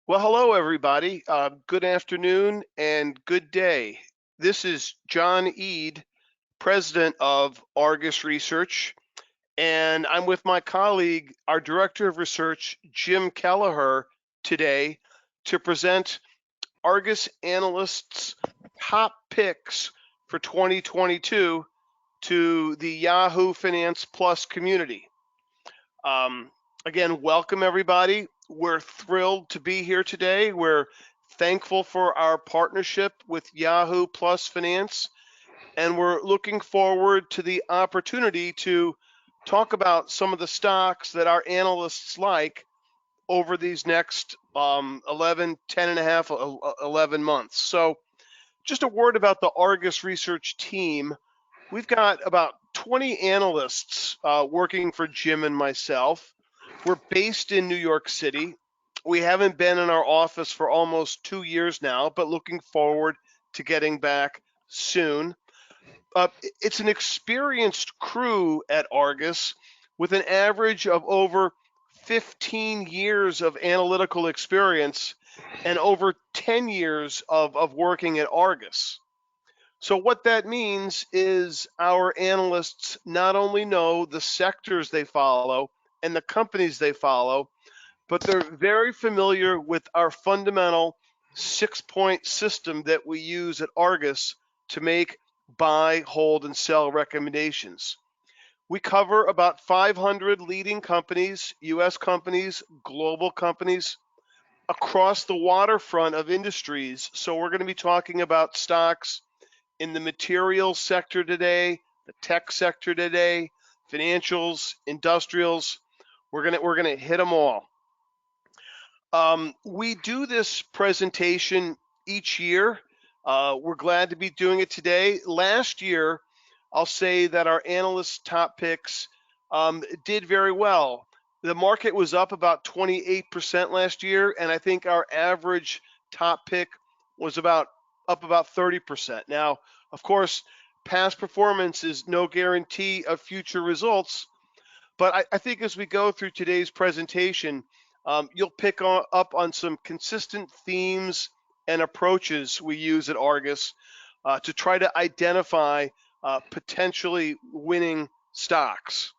Well, hello, everybody. Good afternoon and good day. This is John Eade, president of Argus Research, and I'm with my colleague, our director of research, Jim Kelleher, today to present Argus Analysts' top picks for 2022 to the Yahoo Finance Plus community. Um, Again, welcome everybody. We're thrilled to be here today. We're thankful for our partnership with Yahoo Plus Finance, and we're looking forward to the opportunity to talk about some of the stocks that our analysts like over these next 10 and a half, 11 months. So just a word about the Argus Research team. We've got about 20 analysts working for Jim and myself. We're based in New York City. We haven't been in our office for almost 2 years now, but looking forward to getting back soon. It's an experienced crew at Argus with an average of over 15 years of analytical experience and over 10 years of working at Argus. So what that means is our analysts not only know the sectors they follow and the companies they follow, but they're very familiar with our fundamental 6-point system that we use at Argus to make buy, hold, and sell recommendations. We cover about 500 leading companies, US companies, global companies, across the waterfront of industries. So we're going to be talking about stocks in the materials sector today, the tech sector today, financials, industrials. We're gonna hit them all. We do this presentation each year. We're glad to be doing it today. Last year, I'll say that our analysts' top picks did very well. The market was up about 28% last year, and I think our average top pick was up about 30%. Now, of course, past performance is no guarantee of future results, but I think as we go through today's presentation, you'll pick up on some consistent themes and approaches we use at Argus to try to identify potentially winning stocks.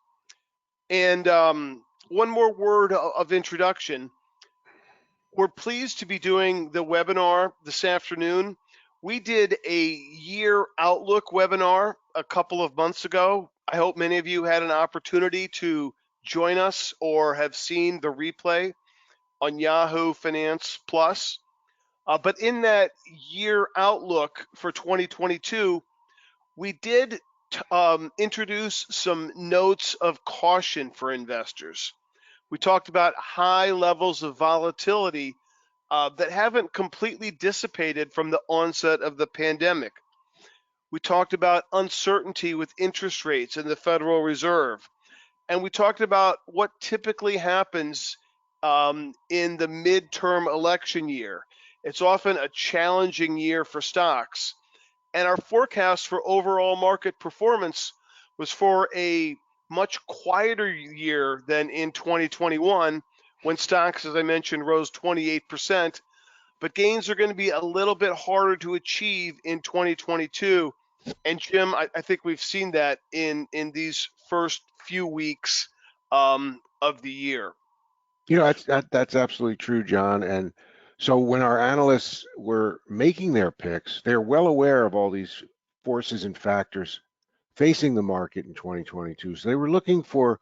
And one more word of introduction. We're pleased to be doing the webinar this afternoon. We did a year outlook webinar a couple of months ago. I hope many of you had an opportunity to join us or have seen the replay on Yahoo Finance Plus. But in that year outlook for 2022, we did introduce some notes of caution for investors. We talked about high levels of volatility that haven't completely dissipated from the onset of the pandemic. We talked about uncertainty with interest rates in the Federal Reserve. And we talked about what typically happens in the midterm election year. It's often a challenging year for stocks. And our forecast for overall market performance was for a much quieter year than in 2021, when stocks, as I mentioned, rose 28%. But gains are going to be a little bit harder to achieve in 2022. And Jim, I think we've seen that in these first few weeks of the year. You know, that's absolutely true, John. And so when our analysts were making their picks, they're well aware of all these forces and factors facing the market in 2022. So they were looking for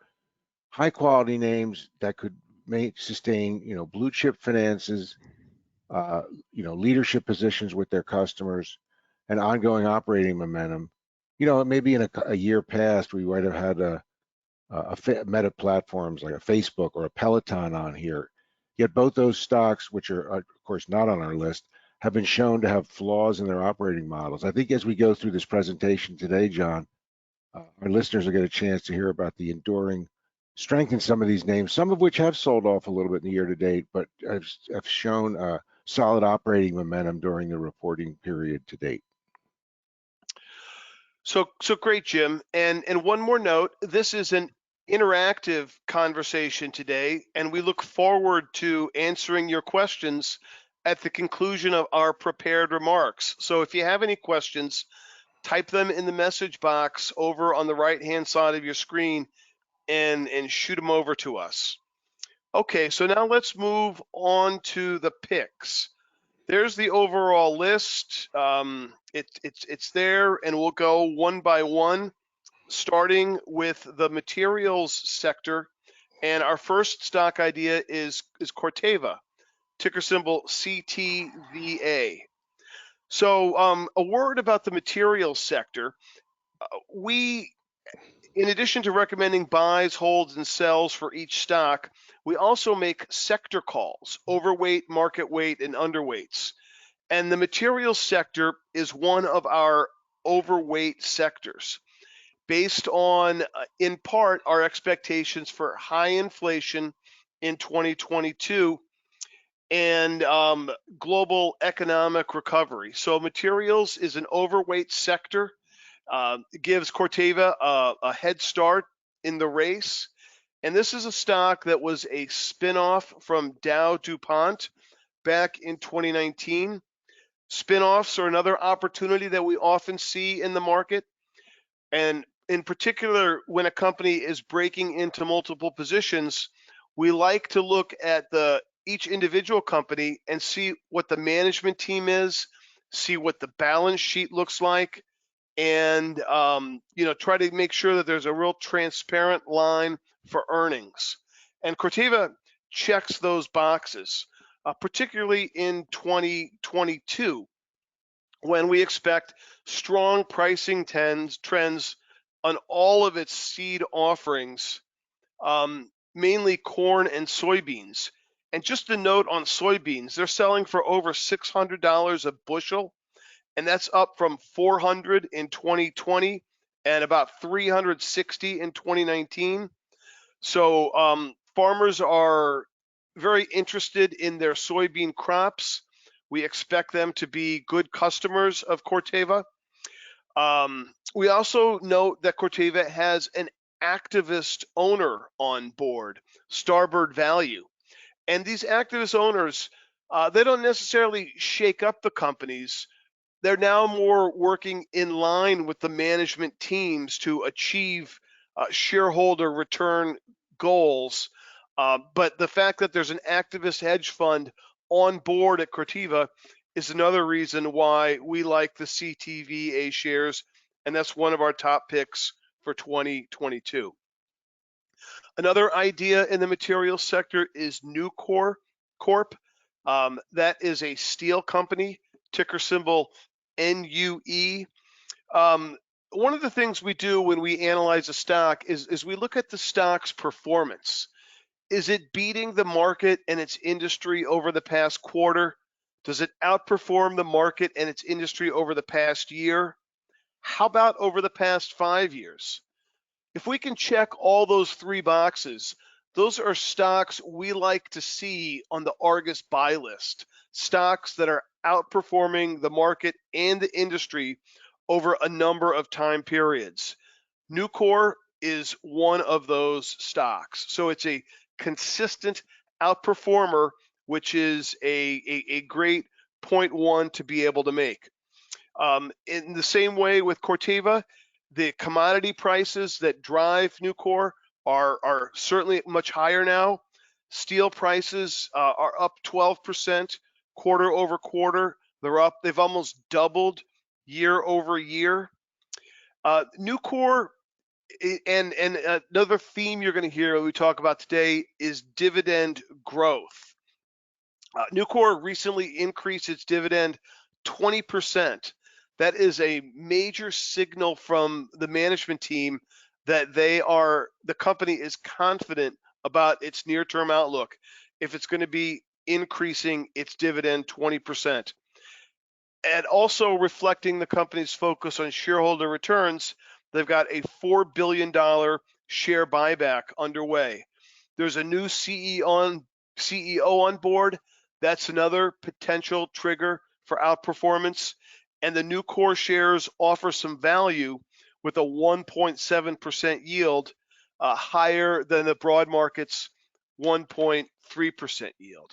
high quality names that could sustain, blue chip finances, leadership positions with their customers, and ongoing operating momentum. Maybe in a year past, we might have had meta platforms like a Facebook or a Peloton on here. Yet both those stocks, which are of course not on our list, have been shown to have flaws in their operating models. I think as we go through this presentation today, John, our listeners will get a chance to hear about the enduring strength in some of these names, some of which have sold off a little bit in the year to date, but have shown solid operating momentum during the reporting period to date. So great, Jim. And one more note, this is an interactive conversation today, and we look forward to answering your questions at the conclusion of our prepared remarks. So if you have any questions, type them in the message box over on the right-hand side of your screen and shoot them over to us. Okay, so now let's move on to the picks. There's the overall list. It's there, and we'll go one by one, starting with the materials sector. And our first stock idea is Corteva, ticker symbol CTVA. So a word about the materials sector. We, in addition to recommending buys, holds, and sells for each stock, we also make sector calls, overweight, market weight, and underweights. And the materials sector is one of our overweight sectors based on, in part, our expectations for high inflation in 2022 and global economic recovery. So materials is an overweight sector. Gives Corteva a head start in the race. And this is a stock that was a spinoff from Dow DuPont back in 2019. Spinoffs are another opportunity that we often see in the market. And in particular, when a company is breaking into multiple positions, we like to look at each individual company and see what the management team is, see what the balance sheet looks like, and try to make sure that there's a real transparent line for earnings. And Corteva checks those boxes, particularly in 2022, when we expect strong pricing trends on all of its seed offerings, mainly corn and soybeans. And just a note on soybeans, they're selling for over $600 a bushel, and that's up from $400 in 2020 and about $360 in 2019. So farmers are very interested in their soybean crops. We expect them to be good customers of Corteva. We also note that Corteva has an activist owner on board, Starboard Value. And these activist owners, they don't necessarily shake up the companies. They're now more working in line with the management teams to achieve shareholder return goals. But the fact that there's an activist hedge fund on board at Corteva is another reason why we like the CTVA shares, and that's one of our top picks for 2022. Another idea in the materials sector is Nucor Corp. That is a steel company, ticker symbol NUE. One of the things we do when we analyze a stock is we look at the stock's performance. Is it beating the market and its industry over the past quarter? Does it outperform the market and its industry over the past year? How about over the past 5 years? If we can check all those three boxes, those are stocks we like to see on the Argus buy list, stocks that are outperforming the market and the industry over a number of time periods. Nucor is one of those stocks. So it's a consistent outperformer, which is a great point one to be able to make. In the same way with Corteva, the commodity prices that drive Nucor are certainly much higher now. Steel prices are up 12% quarter over quarter. They've almost doubled year over year. Nucor, and another theme you're going to hear we talk about today is dividend growth. Nucor recently increased its dividend 20%. That is a major signal from the management team that the company is confident about its near-term outlook if it's going to be increasing its dividend 20%. And also reflecting the company's focus on shareholder returns, they've got a $4 billion share buyback underway. There's a new CEO on board. That's another potential trigger for outperformance. And the Nucor shares offer some value with a 1.7% yield higher than the broad market's 1.3% yield.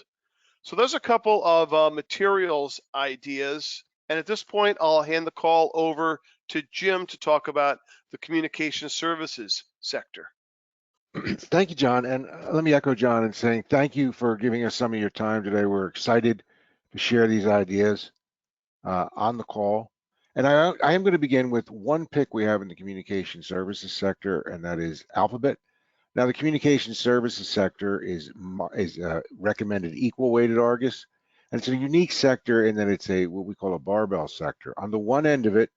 So there's a couple of materials ideas. And at this point, I'll hand the call over to Jim to talk about the communication services sector. Thank you, John. And let me echo John in saying thank you for giving us some of your time today. We're excited to share these ideas on the call. And I am going to begin with one pick we have in the communication services sector, and that is Alphabet. Now, the communication services sector is recommended equal weighted Argus, and it's a unique sector in that it's what we call a barbell sector. On the one end of it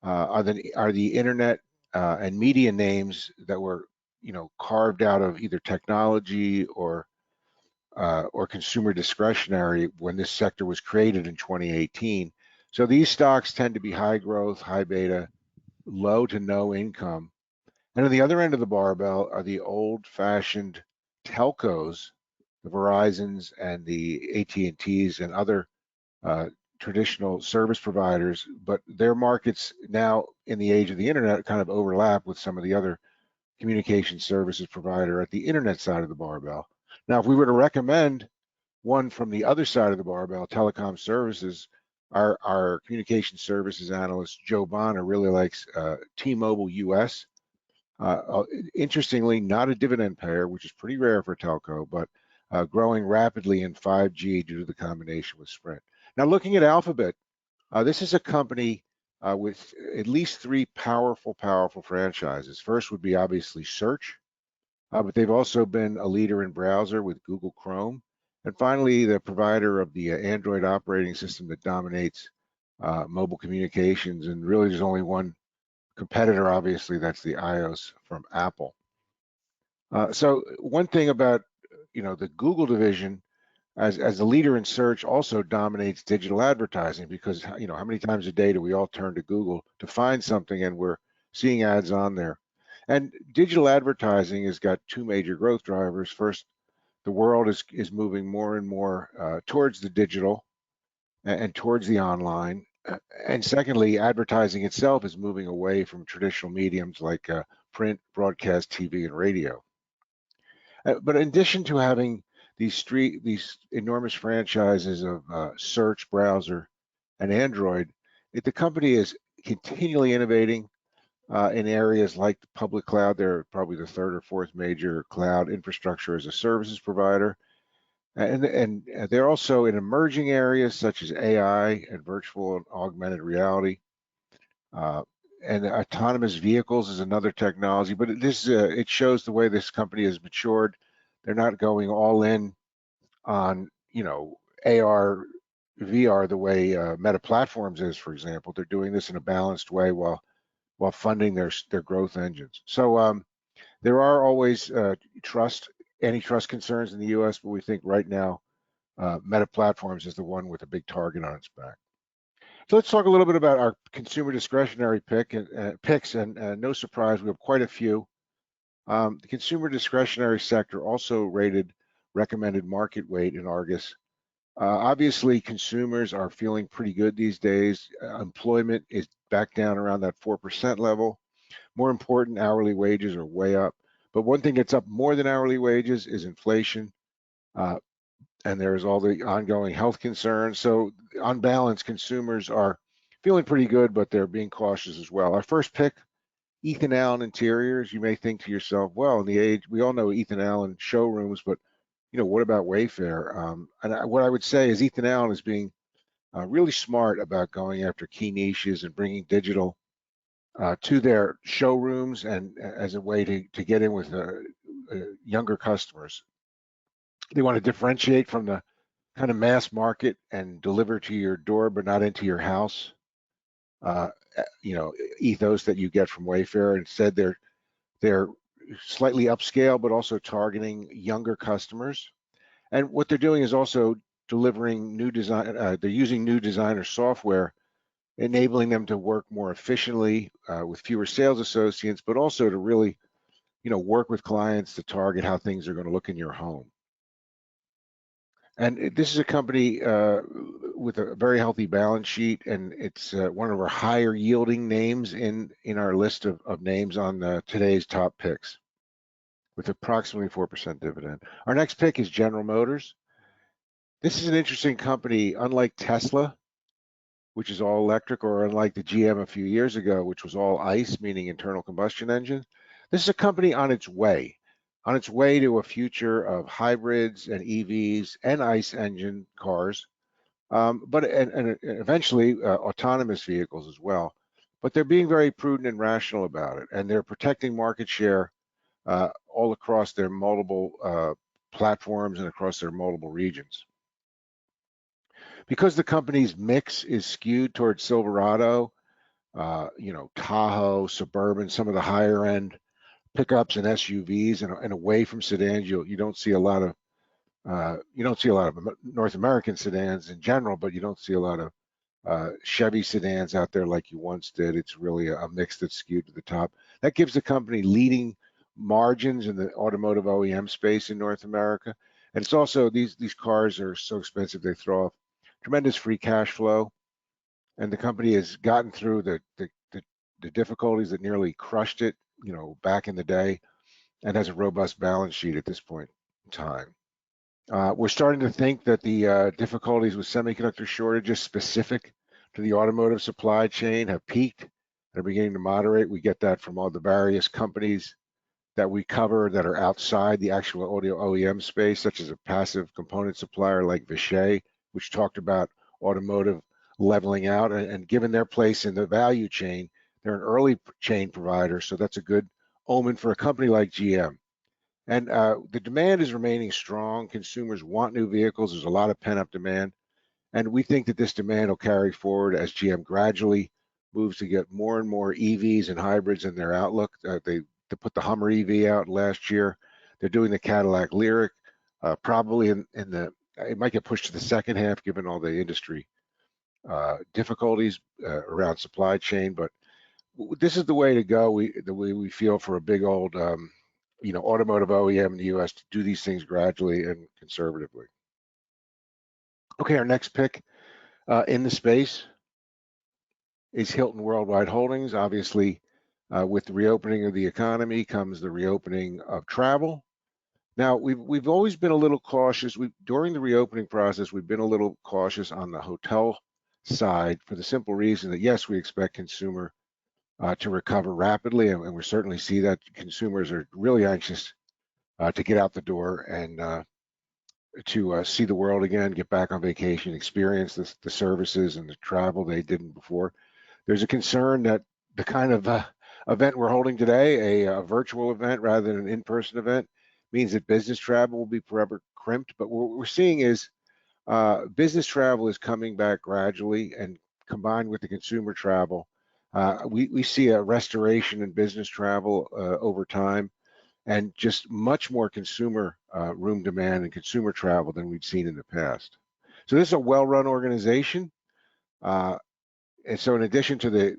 are the internet and media names that were carved out of either technology or consumer discretionary when this sector was created in 2018. So these stocks tend to be high growth, high beta, low to no income. And on the other end of the barbell are the old-fashioned telcos, the Verizons and the AT&Ts and other traditional service providers, but their markets now in the age of the internet kind of overlap with some of the other communication services provider at the internet side of the barbell. Now, if we were to recommend one from the other side of the barbell, telecom services, our communication services analyst, Joe Bonner, really likes T-Mobile US. Interestingly, not a dividend payer, which is pretty rare for telco, but growing rapidly in 5G due to the combination with Sprint. Now, looking at Alphabet, this is a company with at least three powerful franchises. First would be obviously search, but they've also been a leader in browser with Google Chrome. And finally, the provider of the Android operating system that dominates mobile communications. And really, there's only one competitor, obviously, that's the iOS from Apple. So one thing about the Google division as a leader in search also dominates digital advertising, because how many times a day do we all turn to Google to find something and we're seeing ads on there? And digital advertising has got two major growth drivers. First, the world is moving more and more towards the digital and towards the online. And secondly, advertising itself is moving away from traditional mediums like print, broadcast, TV, and radio. But in addition to having these enormous franchises of search, browser, and Android, the company is continually innovating in areas like the public cloud. They're probably the third or fourth major cloud infrastructure as a services provider. And they're also in emerging areas such as AI and virtual and augmented reality. And autonomous vehicles is another technology, but it shows the way this company has matured. They're not going all in on AR, VR the way Meta Platforms is, for example. They're doing this in a balanced way while funding their growth engines. So there are always antitrust concerns in the U.S., but we think right now Meta Platforms is the one with a big target on its back. So let's talk a little bit about our consumer discretionary picks, and no surprise, we have quite a few. The consumer discretionary sector also rated recommended market weight in Argus. Obviously, consumers are feeling pretty good these days. Employment is back down around that 4% level. More important, hourly wages are way up. But one thing that's up more than hourly wages is inflation. And there's all the ongoing health concerns. So on balance, consumers are feeling pretty good, but they're being cautious as well. Our first pick, Ethan Allen Interiors. You may think to yourself, well, in the age, we all know Ethan Allen showrooms, but what about Wayfair? What I would say is Ethan Allen is being really smart about going after key niches and bringing digital to their showrooms and as a way to get in with younger customers. They want to differentiate from the kind of mass market and deliver to your door, but not into your house. Ethos that you get from Wayfair. Instead, they're slightly upscale, but also targeting younger customers. And what they're doing is also delivering new design. They're using new designer software, enabling them to work more efficiently with fewer sales associates, but also to really, work with clients to target how things are going to look in your home. And this is a company with a very healthy balance sheet, and it's one of our higher yielding names in our list of names on today's top picks. with approximately 4% dividend. Our next pick is General Motors. This is an interesting company, unlike Tesla, which is all electric, or unlike the GM a few years ago, which was all ICE, meaning internal combustion engine. This is a company on its way to a future of hybrids and EVs and ICE engine cars, but eventually autonomous vehicles as well. But they're being very prudent and rational about it, and they're protecting market share all across their multiple platforms and across their multiple regions. Because the company's mix is skewed towards Silverado, Tahoe, Suburban, some of the higher end pickups and SUVs, and away from sedans, you don't see a lot of North American sedans in general, but you don't see a lot of Chevy sedans out there like you once did. It's really a mix that's skewed to the top. That gives the company leading margins in the automotive OEM space in North America. And it's also, these cars are so expensive, they throw off tremendous free cash flow. And the company has gotten through the difficulties that nearly crushed it, back in the day, and has a robust balance sheet at this point in time. We're starting to think that the difficulties with semiconductor shortages specific to the automotive supply chain have peaked and are beginning to moderate. We get that from all the various companies that we cover that are outside the actual audio OEM space, such as a passive component supplier like Vishay, which talked about automotive leveling out, and given their place in the value chain, they're an early chain provider, so that's a good omen for a company like GM. And the demand is remaining strong. Consumers want new vehicles. There's a lot of pent-up demand, and we think that this demand will carry forward as GM gradually moves to get more and more EVs and hybrids in their outlook. They put the Hummer EV out last year. They're doing the Cadillac Lyriq, probably it might get pushed to the second half given all the industry difficulties around supply chain, but this is the way to go. The way we feel for a big old, automotive OEM in the U.S. to do these things gradually and conservatively. Okay, our next pick in the space is Hilton Worldwide Holdings. Obviously, with the reopening of the economy comes the reopening of travel. Now, we've always been a little cautious. During the reopening process, we've been a little cautious on the hotel side for the simple reason that, yes, we expect consumer to recover rapidly, and we certainly see that consumers are really anxious to get out the door and to see the world again, get back on vacation, experience the services and the travel they didn't before. There's a concern that the kind of event we're holding today, a virtual event rather than an in-person event, means that business travel will be forever crimped. But what we're seeing is business travel is coming back gradually, and combined with the consumer travel, we see a restoration in business travel over time, and just much more consumer room demand and consumer travel than we'd seen in the past. So this is a well-run organization. And so in addition to the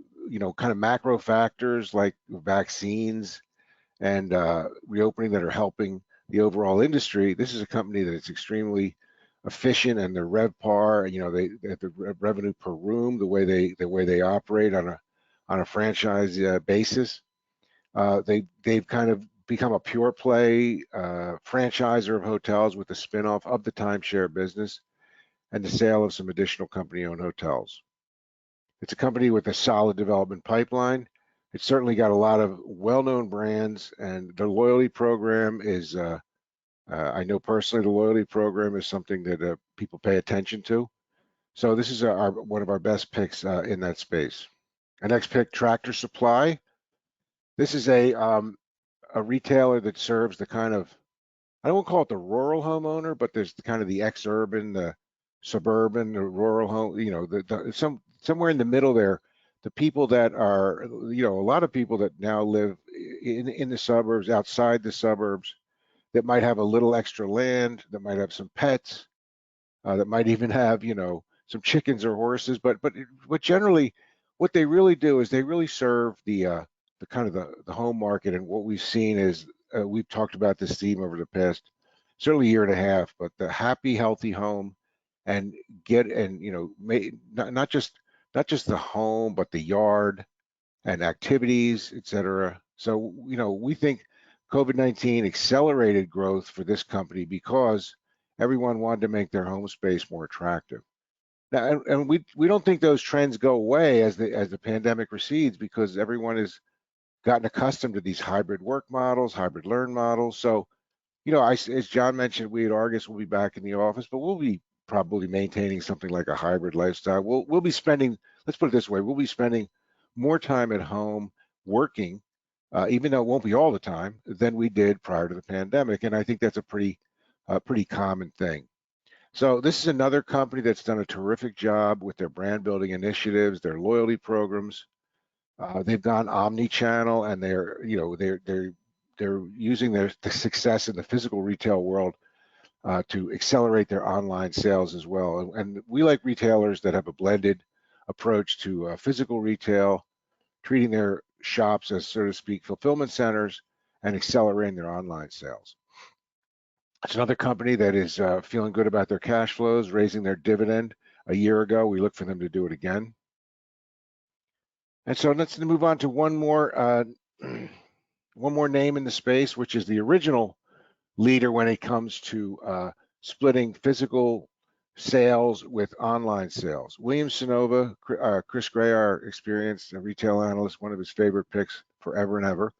kind of macro factors like vaccines and reopening that are helping the overall industry, this is a company that is extremely efficient, and their RevPAR, the revenue per room, the way they operate on a franchise basis, they've kind of become a pure play franchisor of hotels with the spinoff of the timeshare business and the sale of some additional company-owned hotels. It's a company with a solid development pipeline. It's certainly got a lot of well-known brands, and the loyalty program is, I know personally, the loyalty program is something that people pay attention to. So this is one of our best picks in that space. Our next pick, Tractor Supply. This is a retailer that serves the kind of, I don't want to call it the rural homeowner, but there's the kind of the ex-urban, the suburban, the rural home, somewhere in the middle there, the people that are, a lot of people that now live in the suburbs, outside the suburbs, that might have a little extra land, that might have some pets, that might even have, some chickens or horses, but generally, what they really do is they really serve the kind of the home market. And what we've seen is we've talked about this theme over the past certainly year and a half, but the happy, healthy home, and not just the home, but the yard and activities, etc. So we think COVID-19 accelerated growth for this company because everyone wanted to make their home space more attractive. Now, and we don't think those trends go away as the pandemic recedes, because everyone has gotten accustomed to these hybrid work models, hybrid learn models. So, as John mentioned, we at Argus will be back in the office, but we'll be probably maintaining something like a hybrid lifestyle. We'll be spending, let's put it this way, we'll be spending more time at home working, even though it won't be all the time, than we did prior to the pandemic. And I think that's a pretty common thing. So this is another company that's done a terrific job with their brand building initiatives, their loyalty programs. They've gone omni-channel, and they're using the success in the physical retail world to accelerate their online sales as well. And we like retailers that have a blended approach to physical retail, treating their shops as, so to speak, fulfillment centers, and accelerating their online sales. It's another company that is feeling good about their cash flows, raising their dividend a year ago. We look for them to do it again. And so let's move on to one more name in the space, which is the original leader when it comes to splitting physical sales with online sales. Williams-Sonoma, Chris Gray, our experienced retail analyst, one of his favorite picks forever and ever,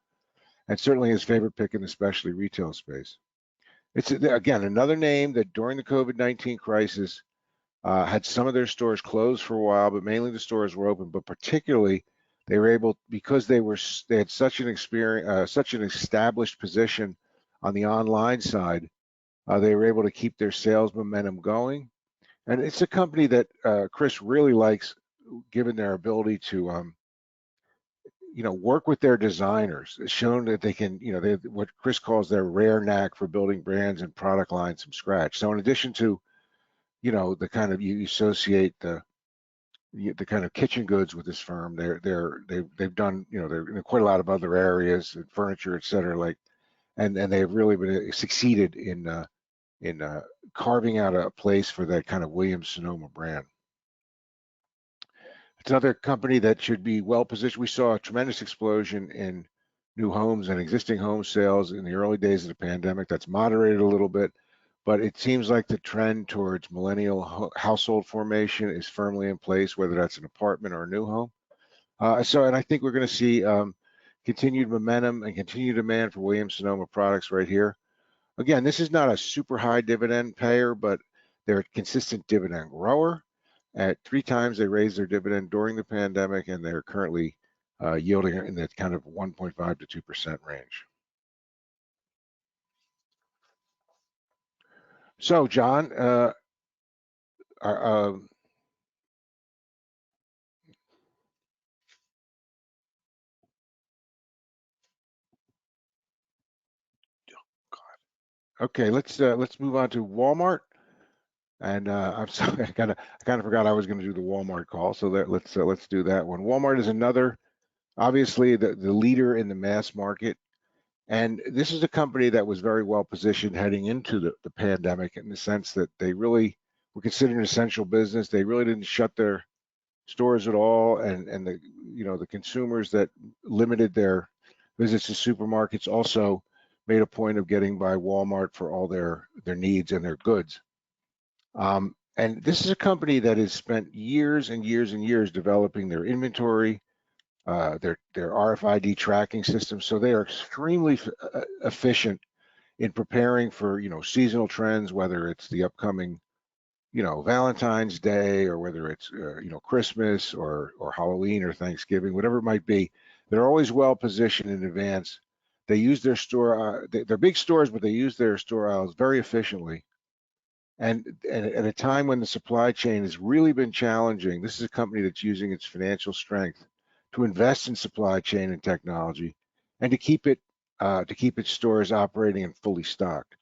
and certainly his favorite pick in the specialty retail space. It's, again, another name that during the COVID-19 crisis had some of their stores closed for a while, but mainly the stores were open. But particularly, they were able, because they had such an established position on the online side, they were able to keep their sales momentum going. And it's a company that Chris really likes, given their ability to work with their designers. It's shown that they can, they what Chris calls their rare knack for building brands and product lines from scratch. So in addition to, the kind of, you associate the kind of kitchen goods with this firm, they've done, they're in quite a lot of other areas, furniture, et cetera, and they've really been succeeded in carving out a place for that kind of Williams-Sonoma brand. It's another company that should be well positioned. We saw a tremendous explosion in new homes and existing home sales in the early days of the pandemic. That's moderated a little bit, but it seems like the trend towards millennial household formation is firmly in place, whether that's an apartment or a new home. And I think we're going to see continued momentum and continued demand for Williams-Sonoma products right here. Again, this is not a super high dividend payer, but they're a consistent dividend grower. At 3 times they raised their dividend during the pandemic, and they're currently yielding in that kind of 1.5 to 2% range. So, John, okay, let's move on to Walmart. And I'm sorry, I kind of forgot I was going to do the Walmart call, so let's do that one. Walmart is another, obviously the leader in the mass market, and this is a company that was very well positioned heading into the pandemic, in the sense that they really were considered an essential business. They really didn't shut their stores at all, and the consumers that limited their visits to supermarkets also made a point of getting by Walmart for all their needs and their goods. And this is a company that has spent years and years and years developing their inventory, their RFID tracking system. So they are extremely efficient in preparing for seasonal trends, whether it's the upcoming Valentine's Day, or whether it's Christmas or Halloween or Thanksgiving, whatever it might be. They're always well positioned in advance. They use their store, they're big stores, but they use their store aisles very efficiently. And at a time when the supply chain has really been challenging, this is a company that's using its financial strength to invest in supply chain and technology, and to keep its stores operating and fully stocked.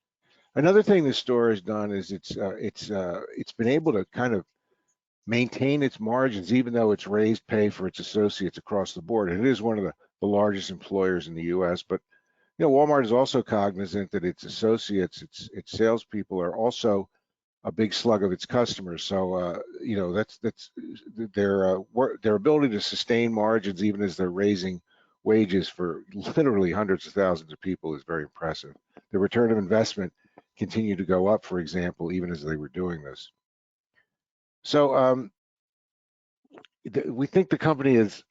Another thing this store has done is it's been able to kind of maintain its margins, even though it's raised pay for its associates across the board. And it is one of the largest employers in the U.S. But Walmart is also cognizant that its associates, its salespeople, are also a big slug of its customers. So that's their ability to sustain margins even as they're raising wages for literally hundreds of thousands of people is very impressive. The return of investment continued to go up, for example, even as they were doing this. So we think the company is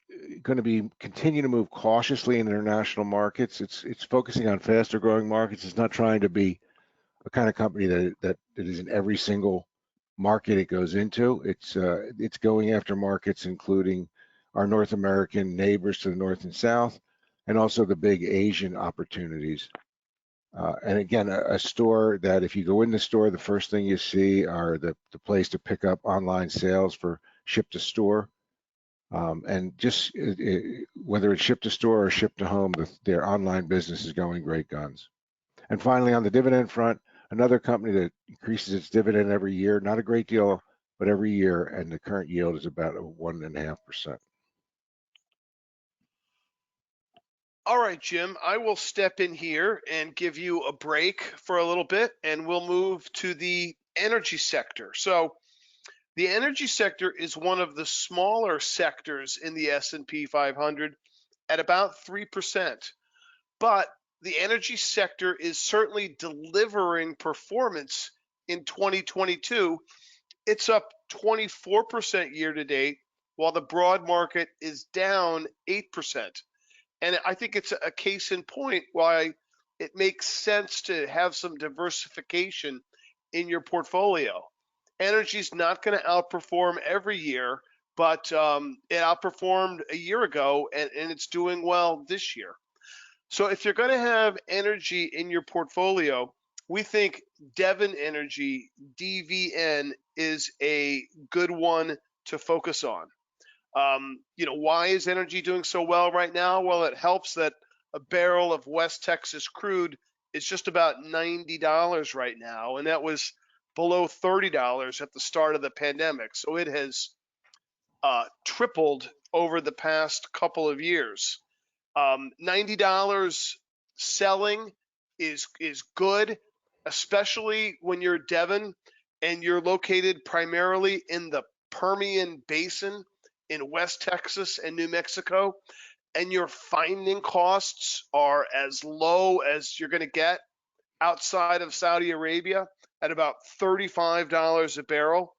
going to be continue to move cautiously in international markets. It's focusing on faster growing markets. It's not trying to be a kind of company that is in every single market it goes into. It's going after markets including our North American neighbors to the north and south, and also the big Asian opportunities. And again, a store that if you go in the store, the first thing you see are the place to pick up online sales for ship to store. And just whether it's ship to store or ship to home, their online business is going great guns. And finally, on the dividend front, another company that increases its dividend every year, not a great deal, but every year, and the current yield is about 1.5%. All right, Jim, I will step in here and give you a break for a little bit, and we'll move to the energy sector. So the energy sector is one of the smaller sectors in the S&P 500 at about 3%. But the energy sector is certainly delivering performance in 2022. It's up 24% year to date, while the broad market is down 8%. And I think it's a case in point why it makes sense to have some diversification in your portfolio. Energy is not going to outperform every year, but it outperformed a year ago, and it's doing well this year. So if you're going to have energy in your portfolio, we think Devon Energy, DVN, is a good one to focus on. Why is energy doing so well right now? Well, it helps that a barrel of West Texas crude is just about $90 right now, and that was below $30 at the start of the pandemic. So it has tripled over the past couple of years. $90 selling is good, especially when you're Devon and you're located primarily in the Permian Basin in West Texas and New Mexico, and your finding costs are as low as you're going to get outside of Saudi Arabia at about $35 a barrel.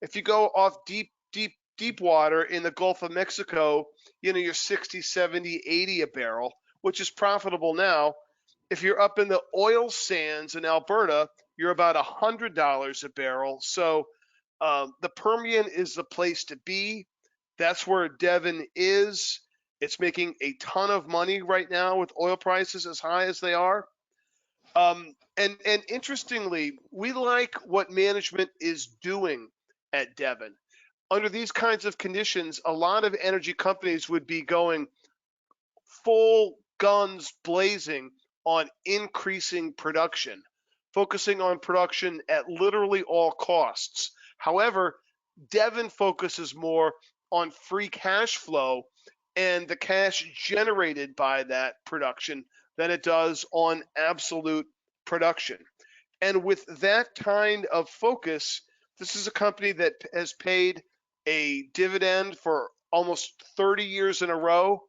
If you go off deep water in the Gulf of Mexico, you're 60, 70, 80 a barrel, which is profitable now. If you're up in the oil sands in Alberta, you're about $100 a barrel. So the Permian is the place to be. That's where Devon is. It's making a ton of money right now with oil prices as high as they are. And interestingly, we like what management is doing at Devon. Under these kinds of conditions, a lot of energy companies would be going full guns blazing on increasing production, focusing on production at literally all costs. However, Devon focuses more on free cash flow and the cash generated by that production than it does on absolute production. And with that kind of focus, this is a company that has paid a dividend for almost 30 years in a row.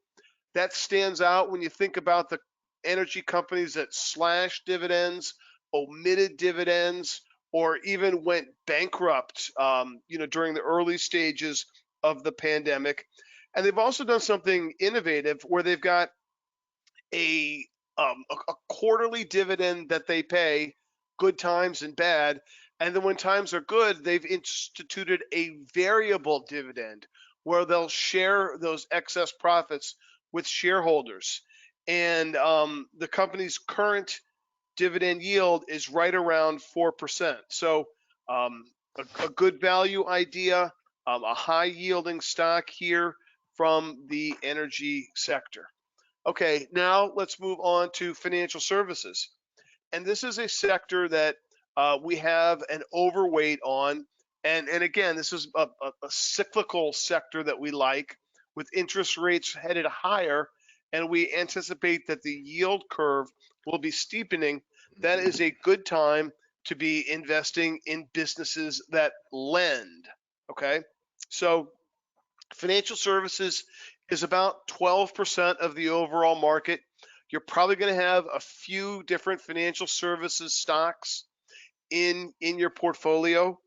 That stands out when you think about the energy companies that slashed dividends, omitted dividends, or even went bankrupt, during the early stages of the pandemic. And they've also done something innovative where they've got a quarterly dividend that they pay, good times and bad. And then when times are good, they've instituted a variable dividend where they'll share those excess profits with shareholders. And the company's current dividend yield is right around 4%. So a good value idea, a high yielding stock here from the energy sector. Okay, now let's move on to financial services. And this is a sector that we have an overweight on. And again, this is a cyclical sector that we like with interest rates headed higher. And we anticipate that the yield curve will be steepening. That is a good time to be investing in businesses that lend. Okay, so financial services is about 12% of the overall market. You're probably going to have a few different financial services stocks in your portfolio.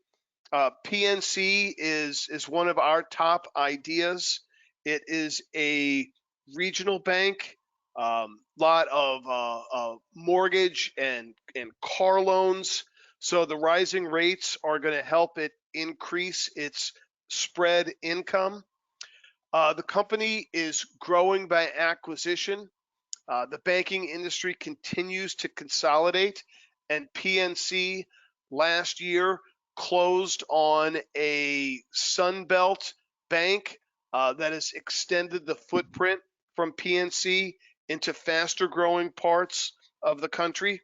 PNC is one of our top ideas. It is a regional bank, lot of mortgage and car loans. So the rising rates are going to help it increase its spread income. The company is growing by acquisition. The banking industry continues to consolidate, and PNC last year closed on a Sunbelt bank that has extended the footprint from PNC into faster growing parts of the country.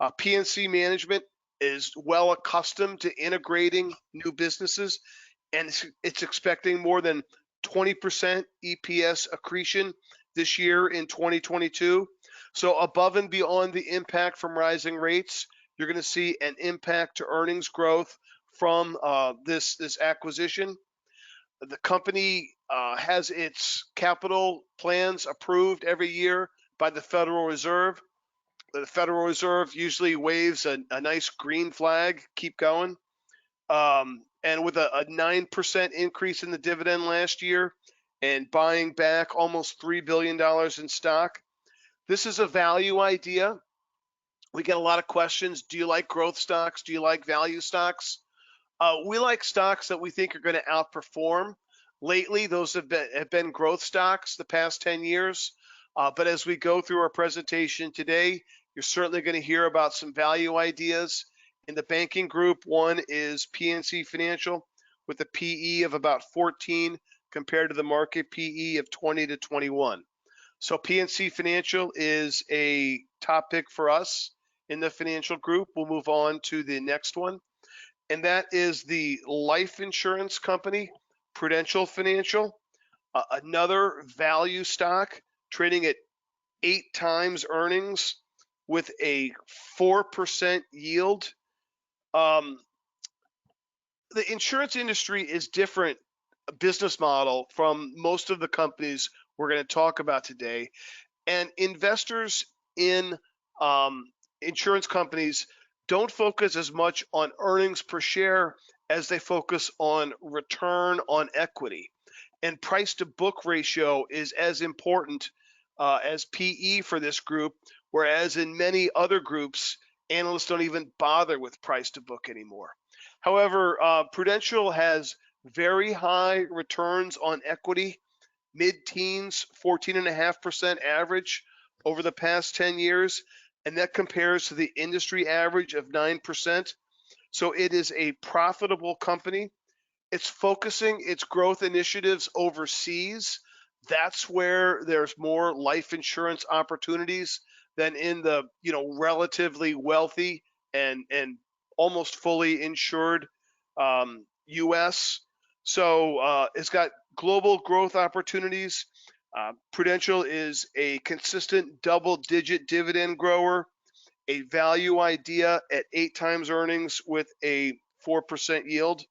PNC management is well accustomed to integrating new businesses, and it's expecting more than 20% EPS accretion this year in 2022. So above and beyond the impact from rising rates, you're going to see an impact to earnings growth from this acquisition. The company has its capital plans approved every year by the Federal Reserve. The Federal Reserve usually waves a nice green flag, keep going. And with a 9% increase in the dividend last year and buying back almost $3 billion in stock, this is a value idea. We get a lot of questions. Do you like growth stocks? Do you like value stocks? We like stocks that we think are going to outperform. Lately, those have been growth stocks the past 10 years. But as we go through our presentation today, you're certainly going to hear about some value ideas. In the banking group, one is PNC Financial with a PE of about 14 compared to the market PE of 20 to 21. So PNC Financial is a top pick for us in the financial group. We'll move on to the next one, and that is the life insurance company, Prudential Financial, another value stock trading at 8 times earnings with a 4% yield. The insurance industry is different business model from most of the companies we're going to talk about today, and investors in insurance companies don't focus as much on earnings per share as they focus on return on equity. And price to book ratio is as important as PE for this group, whereas in many other groups, analysts don't even bother with price to book anymore. However, Prudential has very high returns on equity, mid-teens, 14.5% average over the past 10 years, and that compares to the industry average of 9%. So it is a profitable company. It's focusing its growth initiatives overseas. That's where there's more life insurance opportunities than in the relatively wealthy and almost fully insured U.S. So it's got global growth opportunities. Prudential is a consistent double-digit dividend grower, a value idea at 8 times earnings with a 4% yield.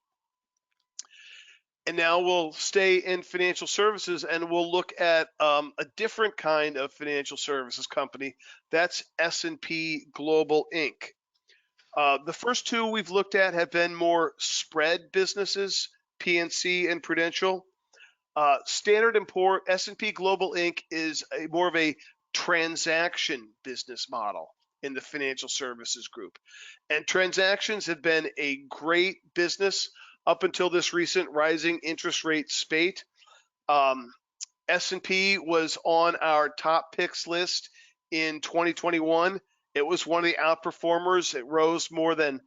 And now we'll stay in financial services and we'll look at a different kind of financial services company. That's S&P Global Inc. The first two we've looked at have been more spread businesses, PNC and Prudential. Standard & Poor's, S&P Global Inc. is more of a transaction business model in the financial services group. And transactions have been a great business up until this recent rising interest rate spate. S&P was on our top picks list in 2021. It was one of the outperformers. It rose more than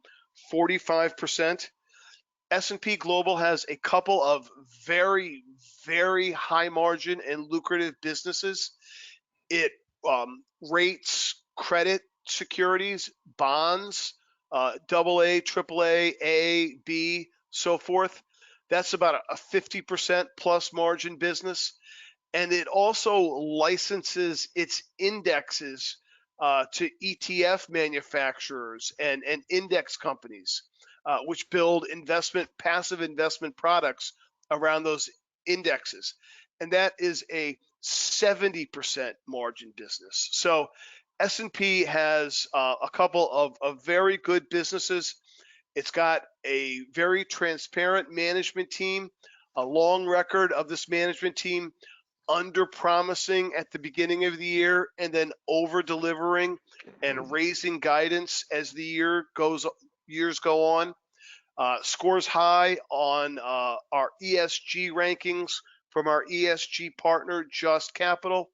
45%. S&P Global has a couple of very, very high margin and lucrative businesses. It rates credit securities, bonds, AA, AAA, A, B, so forth. That's about a 50% plus margin business. And it also licenses its indexes to ETF manufacturers and index companies, which build passive investment products around those indexes. and that is a 70% margin business. So S&P has a couple of very good businesses. It's got a very transparent management team, a long record of this management team under promising at the beginning of the year and then over delivering and raising guidance as the years go on. Scores high on our ESG rankings from our ESG partner, Just Capital.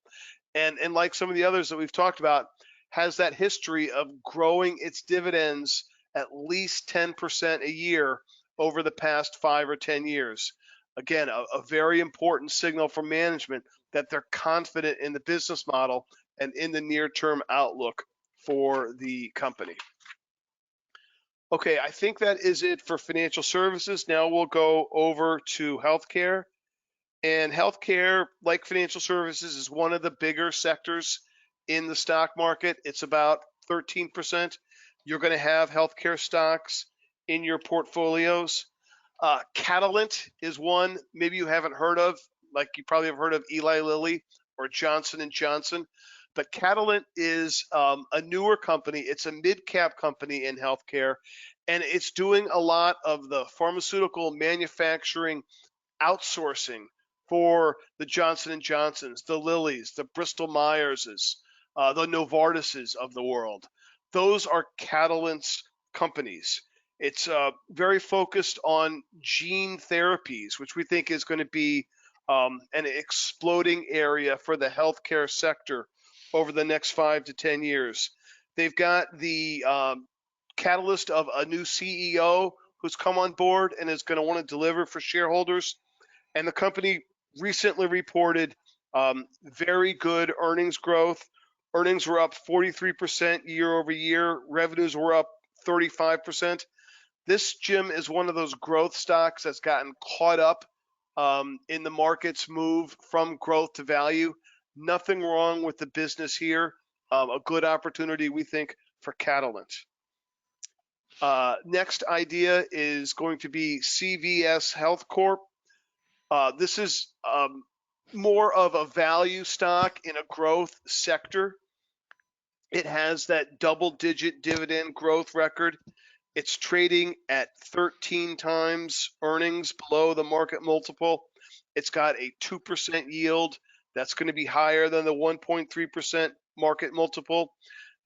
And like some of the others that we've talked about, has that history of growing its dividends at least 10% a year over the past 5 or 10 years. Again, a very important signal from management that they're confident in the business model and in the near-term outlook for the company. Okay, I think that is it for financial services. Now we'll go over to healthcare. And healthcare, like financial services, is one of the bigger sectors in the stock market. It's about 13%. You're going to have healthcare stocks in your portfolios. Catalent is one maybe you haven't heard of, like you probably have heard of Eli Lilly or Johnson & Johnson. But Catalent is a newer company. It's a mid-cap company in healthcare, and it's doing a lot of the pharmaceutical manufacturing outsourcing for the Johnson & Johnsons, the Lillys, the Bristol Myerses, the Novartises of the world. Those are Catalent's companies. It's very focused on gene therapies, which we think is going to be an exploding area for the healthcare sector over the next 5 to 10 years. They've got the catalyst of a new CEO who's come on board and is going to want to deliver for shareholders. And the company recently reported very good earnings growth. Earnings were up 43% year over year. Revenues were up 35%. This, Jim, is one of those growth stocks that's gotten caught up in the market's move from growth to value. Nothing wrong with the business here. A good opportunity, we think, for Catalent. Next idea is going to be CVS Health Corp. This is more of a value stock in a growth sector. It has that double-digit dividend growth record. It's trading at 13 times earnings below the market multiple. It's got a 2% yield. That's going to be higher than the 1.3% market multiple.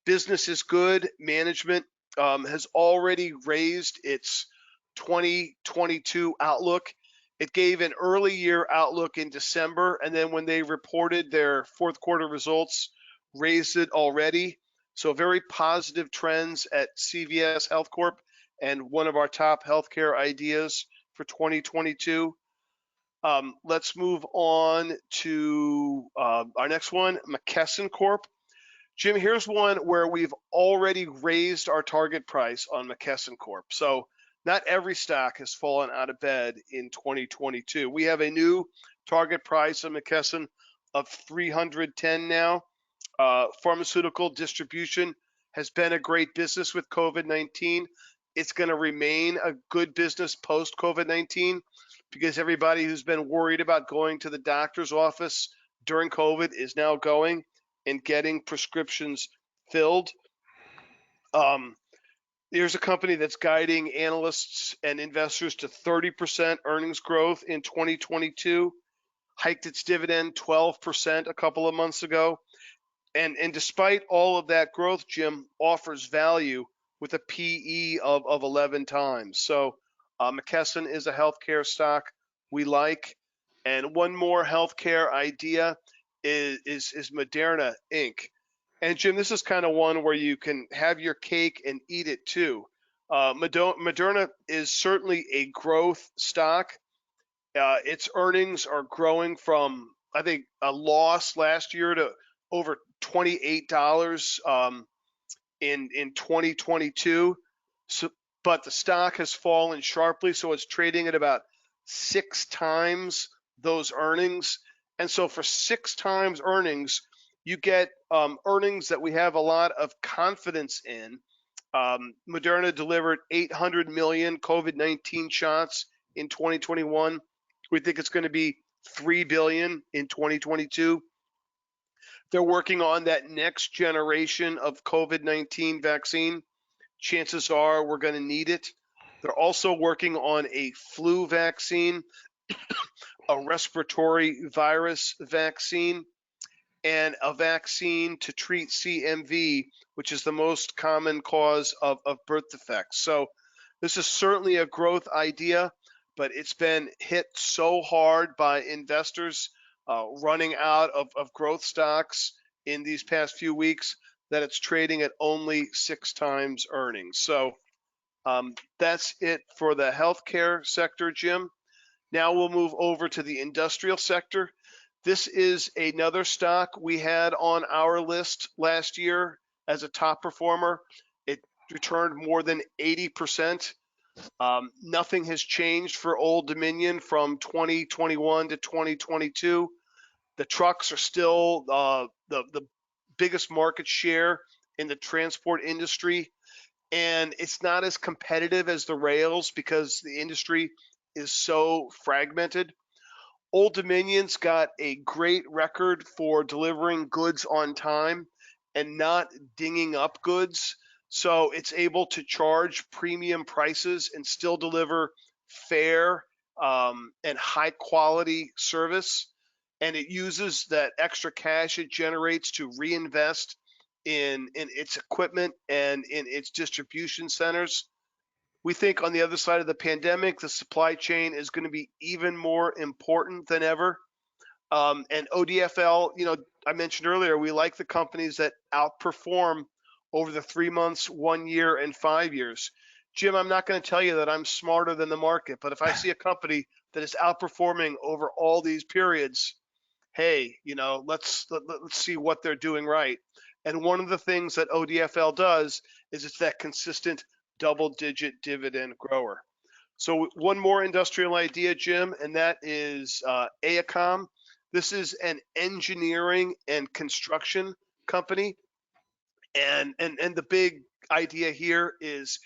Business is good. Management has already raised its 2022 outlook. It gave an early year outlook in December, and then when they reported their fourth quarter results, raised it already. So very positive trends at CVS Health Corp, and one of our top healthcare ideas for 2022. Let's move on to our next one, Mckesson Corp. Jim, here's one where we've already raised our target price on Mckesson Corp. So not every stock has fallen out of bed in 2022. We have a new target price on Mckesson of $310 now. Pharmaceutical distribution has been a great business with COVID-19. It's going to remain a good business post COVID-19 because everybody who's been worried about going to the doctor's office during COVID is now going and getting prescriptions filled. There's a company that's guiding analysts and investors to 30% earnings growth in 2022, hiked its dividend 12% a couple of months ago. And despite all of that growth, Jim, offers value with a PE of 11 times. So Mckesson is a healthcare stock we like. And one more healthcare idea is Moderna Inc. And Jim, this is kind of one where you can have your cake and eat it too. Moderna is certainly a growth stock. Its earnings are growing from, I think, a loss last year to over $28 in 2022. So, but the stock has fallen sharply, so it's trading at about 6 times those earnings. And so for 6 times earnings, you get earnings that we have a lot of confidence in. Moderna delivered 800 million COVID-19 shots in 2021. We think it's going to be $3 billion in 2022. They're working on that next generation of COVID-19 vaccine. Chances are we're going to need it. They're also working on a flu vaccine, a respiratory virus vaccine, and a vaccine to treat CMV, which is the most common cause of birth defects. So this is certainly a growth idea, but it's been hit so hard by investors running out of growth stocks in these past few weeks that it's trading at only 6 times earnings. So that's it for the healthcare sector, Jim. Now we'll move over to the industrial sector. This is another stock we had on our list last year as a top performer. It returned more than 80%. Nothing has changed for Old Dominion from 2021 to 2022. The trucks are still the biggest market share in the transport industry, and it's not as competitive as the rails because the industry is so fragmented. Old Dominion's got a great record for delivering goods on time and not dinging up goods. So it's able to charge premium prices and still deliver fair and high quality service. And it uses that extra cash it generates to reinvest in its equipment and in its distribution centers. We think on the other side of the pandemic, the supply chain is going to be even more important than ever. And ODFL, I mentioned earlier, we like the companies that outperform over the 3 months, 1 year, and 5 years. Jim, I'm not going to tell you that I'm smarter than the market, but if I see a company that is outperforming over all these periods, hey, let's see what they're doing right. And one of the things that ODFL does is it's that consistent double-digit dividend grower. So one more industrial idea, Jim, and that is AECOM. This is an engineering and construction company, and the big idea here is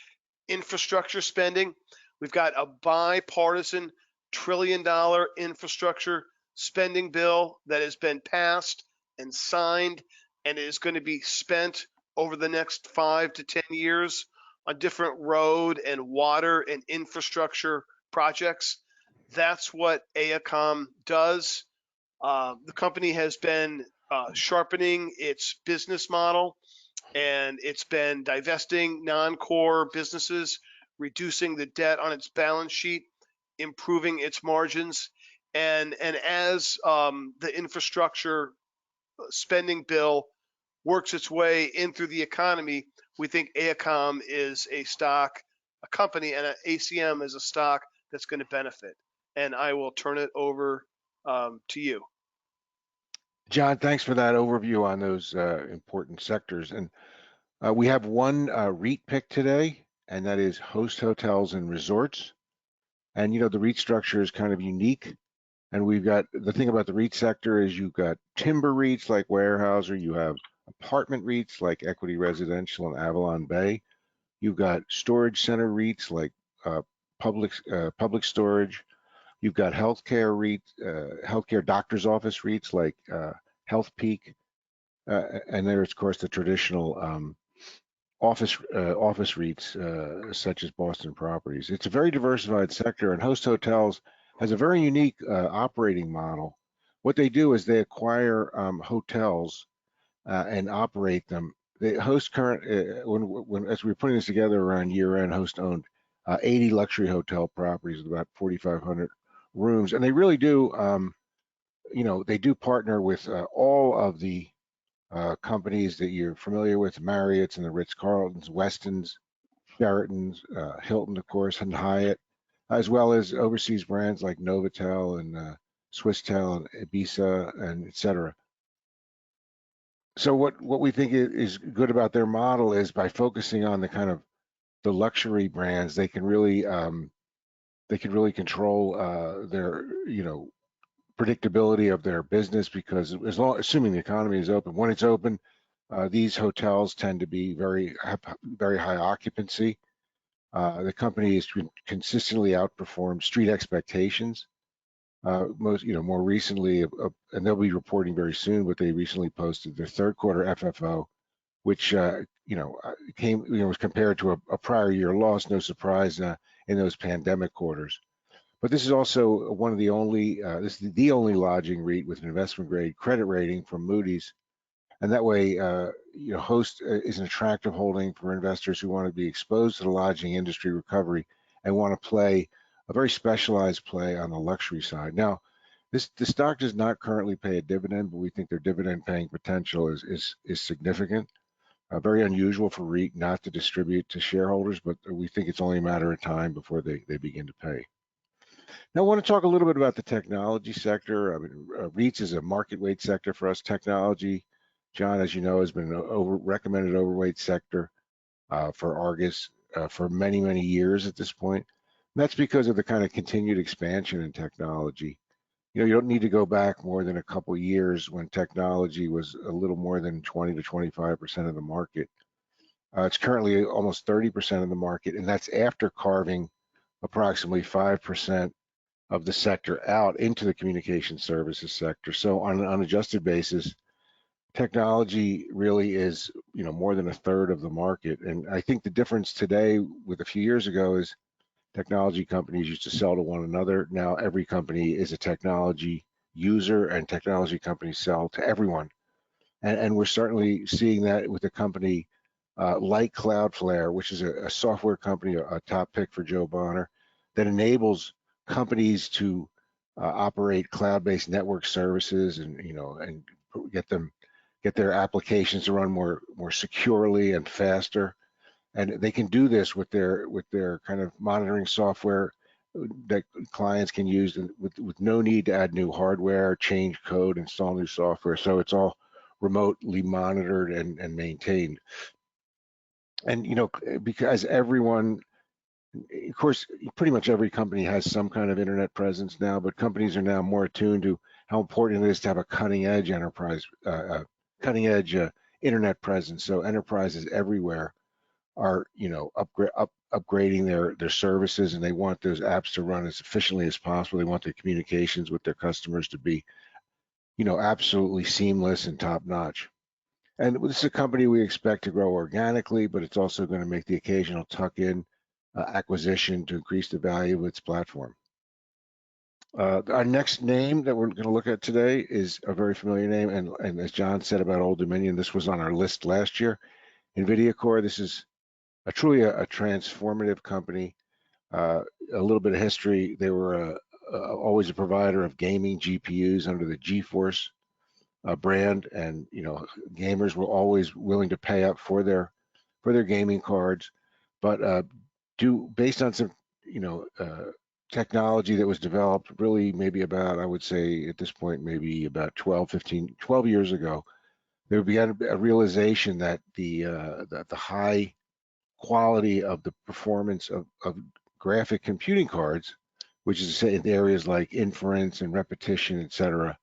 infrastructure spending. We've got a bipartisan trillion-dollar infrastructure spending bill that has been passed and signed, and is going to be spent over the next 5 to 10 years on different road and water and infrastructure projects. That's what AECOM does. The company has been sharpening its business model, and it's been divesting non-core businesses, reducing the debt on its balance sheet, improving its margins. And as the infrastructure spending bill works its way in through the economy, we think AECOM is a company, and ACM is a stock that's going to benefit. And I will turn it over to you. John, thanks for that overview on those important sectors. And we have one REIT pick today, and that is Host Hotels and Resorts. And the REIT structure is kind of unique. And we've got, the thing about the REIT sector is you've got timber REITs like Weyerhaeuser, you have apartment REITs like Equity Residential and Avalon Bay. You've got storage center REITs like public storage. You've got healthcare REITs, healthcare doctor's office REITs like Health Peak. And there's, of course, the traditional office REITs such as Boston Properties. It's a very diversified sector, and Host Hotels has a very unique operating model. What they do is they acquire hotels and operate them. They Host as we were putting this together around year end, Host owned 80 luxury hotel properties with about 4,500 rooms, and they really do, they do partner with all of the companies that you're familiar with, Marriott's and the Ritz-Carltons, Westons, Sheratons, Hilton, of course, and Hyatt, as well as overseas brands like Novotel and Swisstel and Ibiza and et cetera. So what we think is good about their model is by focusing on the kind of the luxury brands, they can really control their predictability of their business, because assuming the economy is open, when it's open, these hotels tend to be very high occupancy. The company has consistently outperformed street expectations. More recently, and they'll be reporting very soon, but they recently posted their third quarter FFO, which was compared to a prior year loss. No surprise in those pandemic quarters. But this is also one of the only, this is the only lodging REIT with an investment grade credit rating from Moody's, and that way, Host is an attractive holding for investors who want to be exposed to the lodging industry recovery and want to play a very specialized play on the luxury side. Now, the stock does not currently pay a dividend, but we think their dividend paying potential is significant. Very unusual for REIT not to distribute to shareholders, but we think it's only a matter of time before they begin to pay. Now, I want to talk a little bit about the technology sector. I mean, REITs is a market weight sector for us. Technology, John, as you know, has been an recommended overweight sector for Argus for many, many years at this point. And that's because of the kind of continued expansion in technology. You don't need to go back more than a couple of years when technology was a little more than 20 to 25% of the market. It's currently almost 30% of the market, and that's after carving approximately 5% of the sector out into the communication services sector. So on an unadjusted basis, technology really is, more than a third of the market. And I think the difference today with a few years ago is technology companies used to sell to one another. Now every company is a technology user, and technology companies sell to everyone. And we're certainly seeing that with a company like Cloudflare, which is a software company, a top pick for Joe Bonner, that enables companies to operate cloud-based network services and get their applications to run more securely and faster. And they can do this with their kind of monitoring software that clients can use with no need to add new hardware, change code, install new software. So it's all remotely monitored and maintained. And because everyone, of course, pretty much every company has some kind of internet presence now, but companies are now more attuned to how important it is to have a cutting edge enterprise, internet presence. So enterprises everywhere are upgrading their services, and they want those apps to run as efficiently as possible. They want their communications with their customers to be absolutely seamless and top notch. And this is a company we expect to grow organically, but it's also going to make the occasional tuck-in acquisition to increase the value of its platform. Our next name that we're going to look at today is a very familiar name, and as John said about Old Dominion, this was on our list last year. Nvidia Core, this is truly a transformative company. A little bit of history, they were always a provider of gaming GPUs under the GeForce brand, and gamers were always willing to pay up for their gaming cards, but based on some technology that was developed really maybe about, I would say at this point, maybe about 12 years ago, there began a realization that the high quality of the performance of graphic computing cards, which is to say in areas like inference and repetition, et cetera,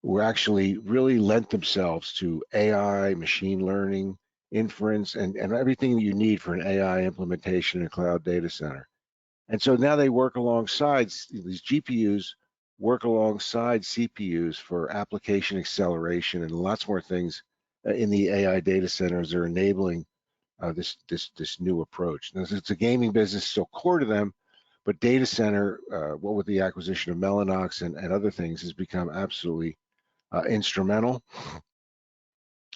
were actually really lent themselves to AI, machine learning, inference, and everything you need for an AI implementation in a cloud data center. And so now they work alongside, these GPUs work alongside CPUs for application acceleration and lots more things in the AI data centers are enabling this new approach. Now, it's a gaming business still core to them, but data center, what with the acquisition of Mellanox and other things, has become absolutely instrumental.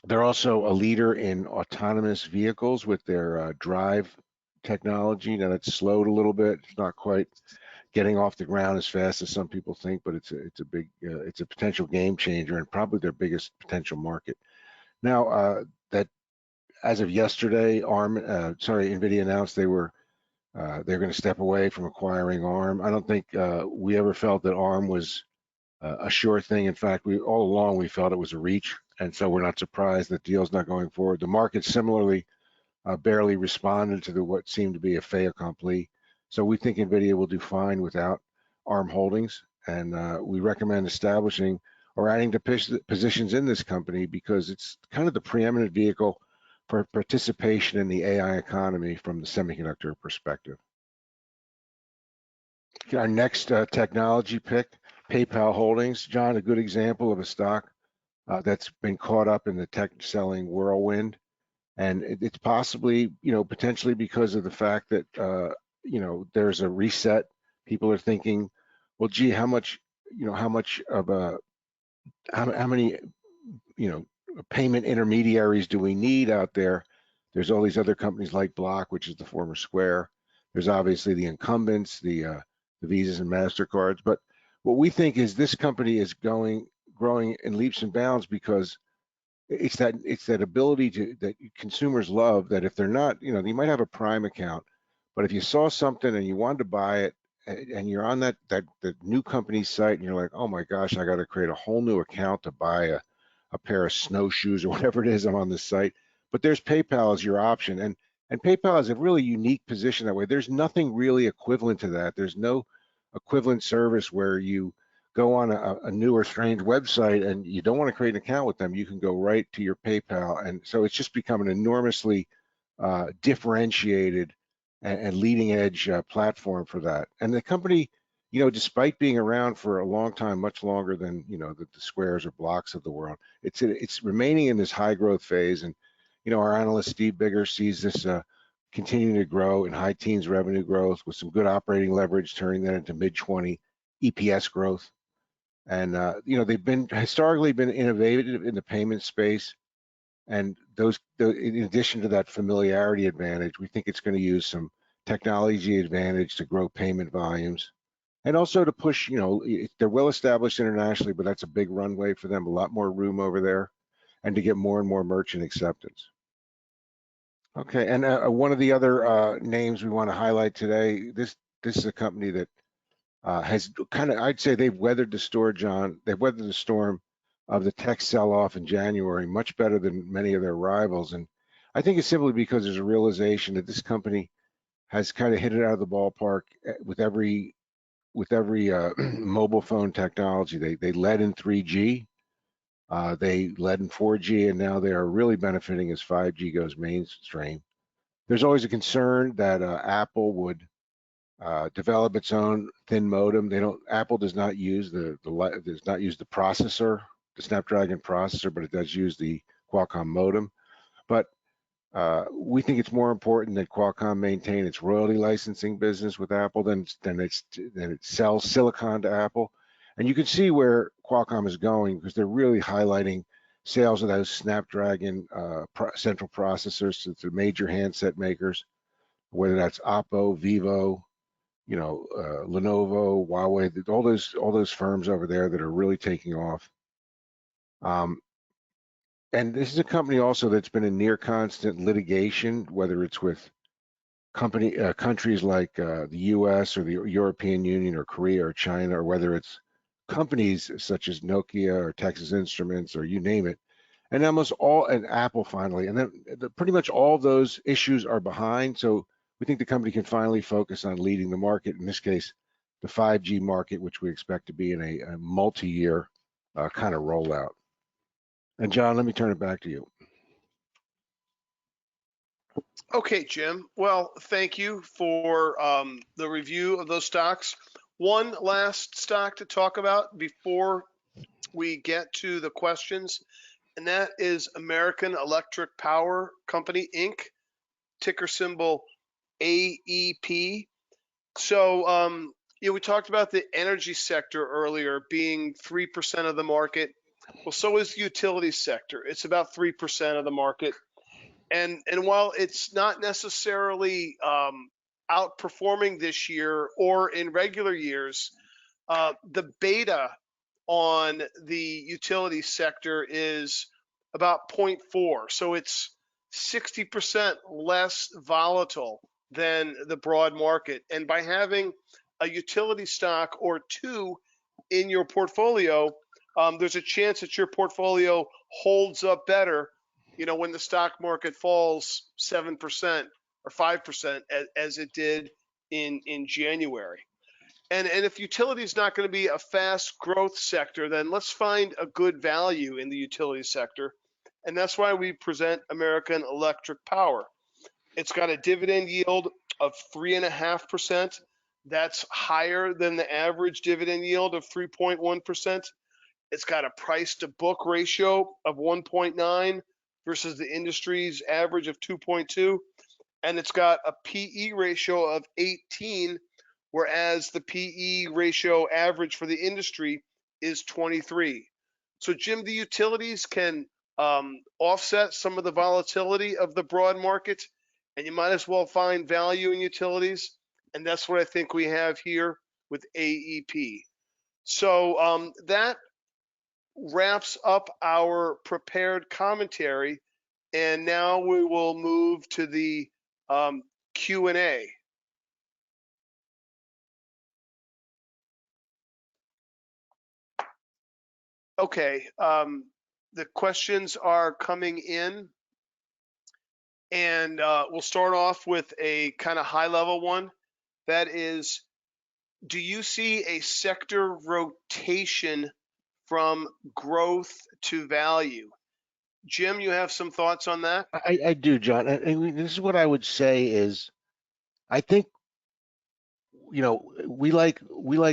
They're also a leader in autonomous vehicles with their drive technology. Now that's slowed a little bit. It's not quite getting off the ground as fast as some people think, but it's a big, it's a potential game changer and probably their biggest potential market. Now that as of yesterday, Nvidia announced they're going to step away from acquiring ARM. I don't think we ever felt that ARM was a sure thing. In fact, all along we felt it was a reach, and so we're not surprised that deal's not going forward. The market similarly barely responded to what seemed to be a fait accompli. So we think Nvidia will do fine without ARM Holdings, and we recommend establishing or adding to positions in this company because it's kind of the preeminent vehicle for participation in the AI economy from the semiconductor perspective. Our next technology pick PayPal Holdings, John, a good example of a stock that's been caught up in the tech selling whirlwind. And it's possibly, potentially because of the fact that, there's a reset. People are thinking, well, gee, how much of how many, payment intermediaries do we need out there? There's all these other companies like Block, which is the former Square. There's obviously the incumbents, the Visas and MasterCards. But what we think is this company is growing in leaps and bounds because it's that ability that consumers love, that if they're not, you might have a Prime account, but if you saw something and you wanted to buy it and you're on that the new company's site and you're like, oh my gosh, I got to create a whole new account to buy a pair of snowshoes or whatever it is, I'm on this site. But there's PayPal as your option, and PayPal has a really unique position that way. There's nothing really equivalent to that. There's no equivalent service where you go on a new or strange website and you don't want to create an account with them. You can go right to your PayPal, and so it's just become an enormously differentiated and leading edge platform for that. And the company, despite being around for a long time, much longer than the Squares or Blocks of the world, it's remaining in this high growth phase. And our analyst Steve Bigger sees this continuing to grow in high teens revenue growth with some good operating leverage, turning that into mid-20 EPS growth. And they've historically been innovative in the payment space. And in addition to that familiarity advantage, we think it's going to use some technology advantage to grow payment volumes, and also to push. They're well established internationally, but that's a big runway for them. A lot more room over there, and to get more and more merchant acceptance. Okay, and one of the other names we want to highlight today. This is a company that has kind of, I'd say they've weathered the storm, John. They've weathered the storm of the tech sell-off in January much better than many of their rivals. And I think it's simply because there's a realization that this company has kind of hit it out of the ballpark with every mobile phone technology. They led in 3G, they led in 4G, and now they are really benefiting as 5G goes mainstream. There's always a concern that Apple would develop its own thin modem. Apple does not use the processor, the Snapdragon processor, but it does use the Qualcomm modem. But we think it's more important that Qualcomm maintain its royalty licensing business with Apple than it sells silicon to Apple. And you can see where Qualcomm is going because they're really highlighting sales of those Snapdragon central processors to major handset makers, whether that's Oppo, Vivo, Lenovo, Huawei, all those firms over there that are really taking off. And this is a company also that's been in near constant litigation, whether it's with countries like the U.S. or the European Union or Korea or China, or whether it's companies such as Nokia or Texas Instruments or you name it. And and Apple finally, and then pretty much all of those issues are behind. So we think the company can finally focus on leading the market, in this case, the 5G market, which we expect to be in a multi-year kind of rollout. And John, let me turn it back to you. Okay, Jim. Well, thank you for the review of those stocks. One last stock to talk about before we get to the questions, and that is American Electric Power Company, Inc., ticker symbol AEP. So, we talked about the energy sector earlier being 3% of the market. Well, so is the utility sector. It's about 3% of the market. And while it's not necessarily outperforming this year or in regular years, the beta on the utility sector is about 0.4. So it's 60% less volatile than the broad market. And by having a utility stock or two in your portfolio, there's a chance that your portfolio holds up better, when the stock market falls 7% or 5% as it did in January. And if utility is not going to be a fast growth sector, then let's find a good value in the utility sector. And that's why we present American Electric Power. It's got a dividend yield of 3.5%. That's higher than the average dividend yield of 3.1%. It's got a price to book ratio of 1.9 versus the industry's average of 2.2. And it's got a PE ratio of 18, whereas the PE ratio average for the industry is 23. So, Jim, the utilities can offset some of the volatility of the broad market, and you might as well find value in utilities. And that's what I think we have here with AEP. So that wraps up our prepared commentary, and now we will move to the Q&A. Okay, the questions are coming in, and we'll start off with a kind of high-level one. That is, do you see a sector rotation from growth to value? Jim, you have some thoughts on that? I do, John. And this is what I would say is, I think, we like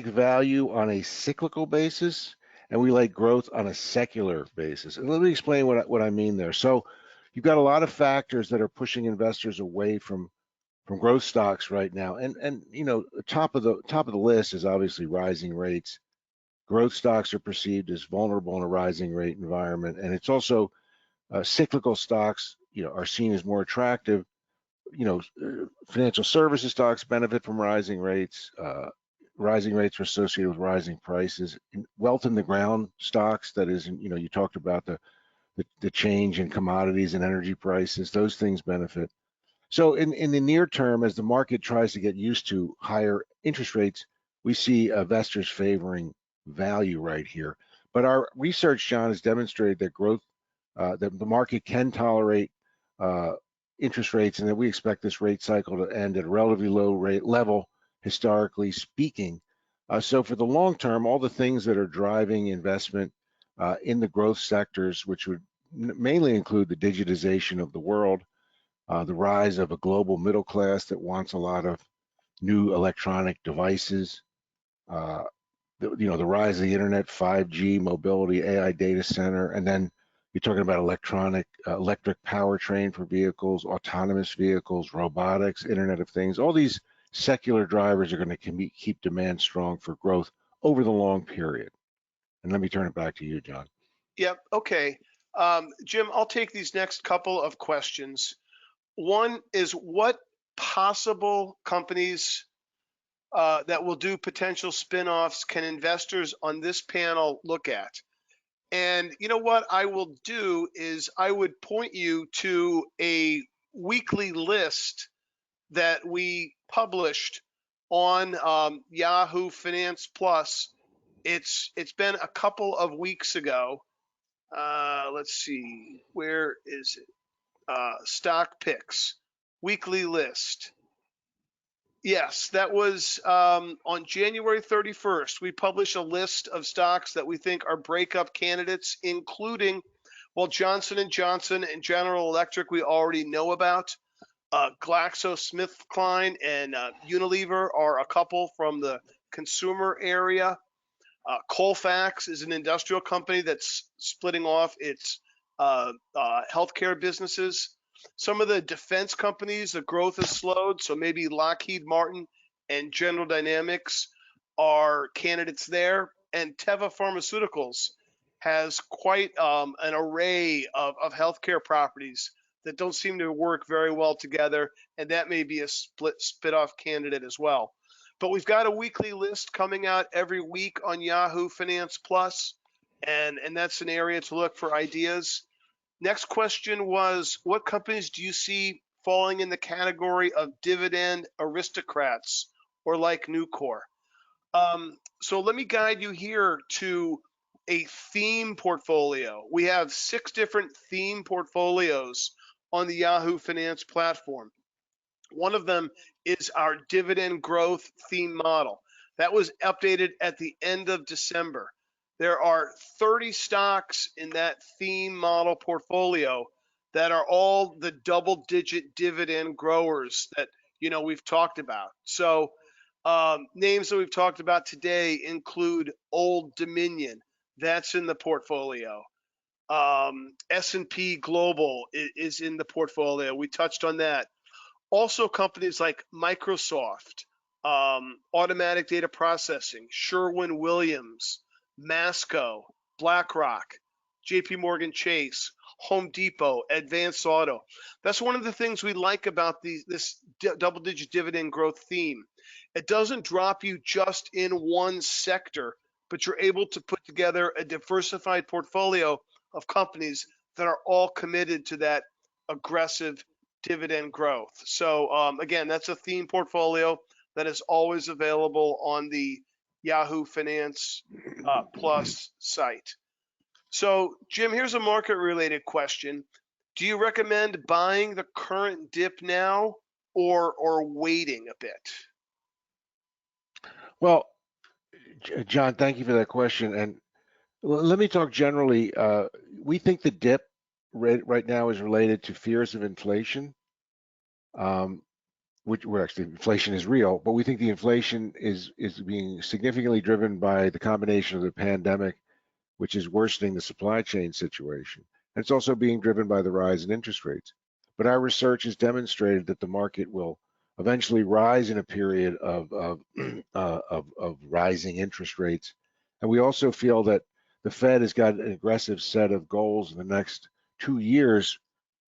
value on a cyclical basis, and we like growth on a secular basis. And let me explain what I mean there. So you've got a lot of factors that are pushing investors away from growth stocks right now. And the top of the list is obviously rising rates. Growth stocks are perceived as vulnerable in a rising rate environment, and it's also cyclical stocks, are seen as more attractive. Financial services stocks benefit from rising rates. Rising rates are associated with rising prices. Wealth in the ground stocks, that is, you talked about the change in commodities and energy prices. Those things benefit. So in the near term, as the market tries to get used to higher interest rates, we see investors favoring value right here. But our research, John, has demonstrated that that the market can tolerate interest rates, and that we expect this rate cycle to end at a relatively low rate level, historically speaking. So for the long term, all the things that are driving investment in the growth sectors, which would mainly include the digitization of the world, the rise of a global middle class that wants a lot of new electronic devices, the rise of the internet, 5G, mobility, AI data center, and then you're talking about electric powertrain for vehicles, autonomous vehicles, robotics, Internet of Things. All these secular drivers are going to keep demand strong for growth over the long period. And let me turn it back to you, John. Yep. Okay. Jim, I'll take these next couple of questions. One is, what possible companies that will do potential spinoffs can investors on this panel look at? And you know what I will do is I would point you to a weekly list that we published on Yahoo Finance Plus. It's been a couple of weeks ago. Let's see, where is it? Stock picks, weekly list. Yes, that was on January 31st. We published a list of stocks that we think are breakup candidates, including, well, Johnson & Johnson and General Electric we already know about. GlaxoSmithKline and Unilever are a couple from the consumer area. Colfax is an industrial company that's splitting off its healthcare businesses. Some of the defense companies, the growth has slowed, so maybe Lockheed Martin and General Dynamics are candidates there. And Teva Pharmaceuticals has quite an array of healthcare properties that don't seem to work very well together, and that may be a split-off candidate as well. But we've got a weekly list coming out every week on Yahoo Finance Plus, and that's an area to look for ideas. Next question was, what companies do you see falling in the category of dividend aristocrats, or like Nucor? So let me guide you here to a theme portfolio. We have 6 different theme portfolios on the Yahoo Finance platform. One of them is our dividend growth theme model. That was updated at the end of December. There are 30 stocks in that theme model portfolio that are all the double-digit dividend growers that we've talked about. So Names that we've talked about today include Old Dominion. That's in the portfolio. S&P Global is in the portfolio. We touched on that. Also, companies like Microsoft, Automatic Data Processing, Sherwin-Williams, Masco, BlackRock, JP Morgan Chase, Home Depot, Advance Auto. That's one of the things we like about this double-digit dividend growth theme. It doesn't drop you just in one sector, but you're able to put together a diversified portfolio of companies that are all committed to that aggressive dividend growth. So again, that's a theme portfolio that is always available on the Yahoo Finance Plus site. So Jim, here's a market related question. Do you recommend buying the current dip now or waiting a bit? Well, John, thank you for that question. And let me talk generally. We think the dip right now is related to fears of inflation, which well, actually inflation is real, but we think the inflation is being significantly driven by the combination of the pandemic, which is worsening the supply chain situation. And it's also being driven by the rise in interest rates. But our research has demonstrated that the market will eventually rise in a period of rising interest rates. And we also feel that the Fed has got an aggressive set of goals in the next 2 years,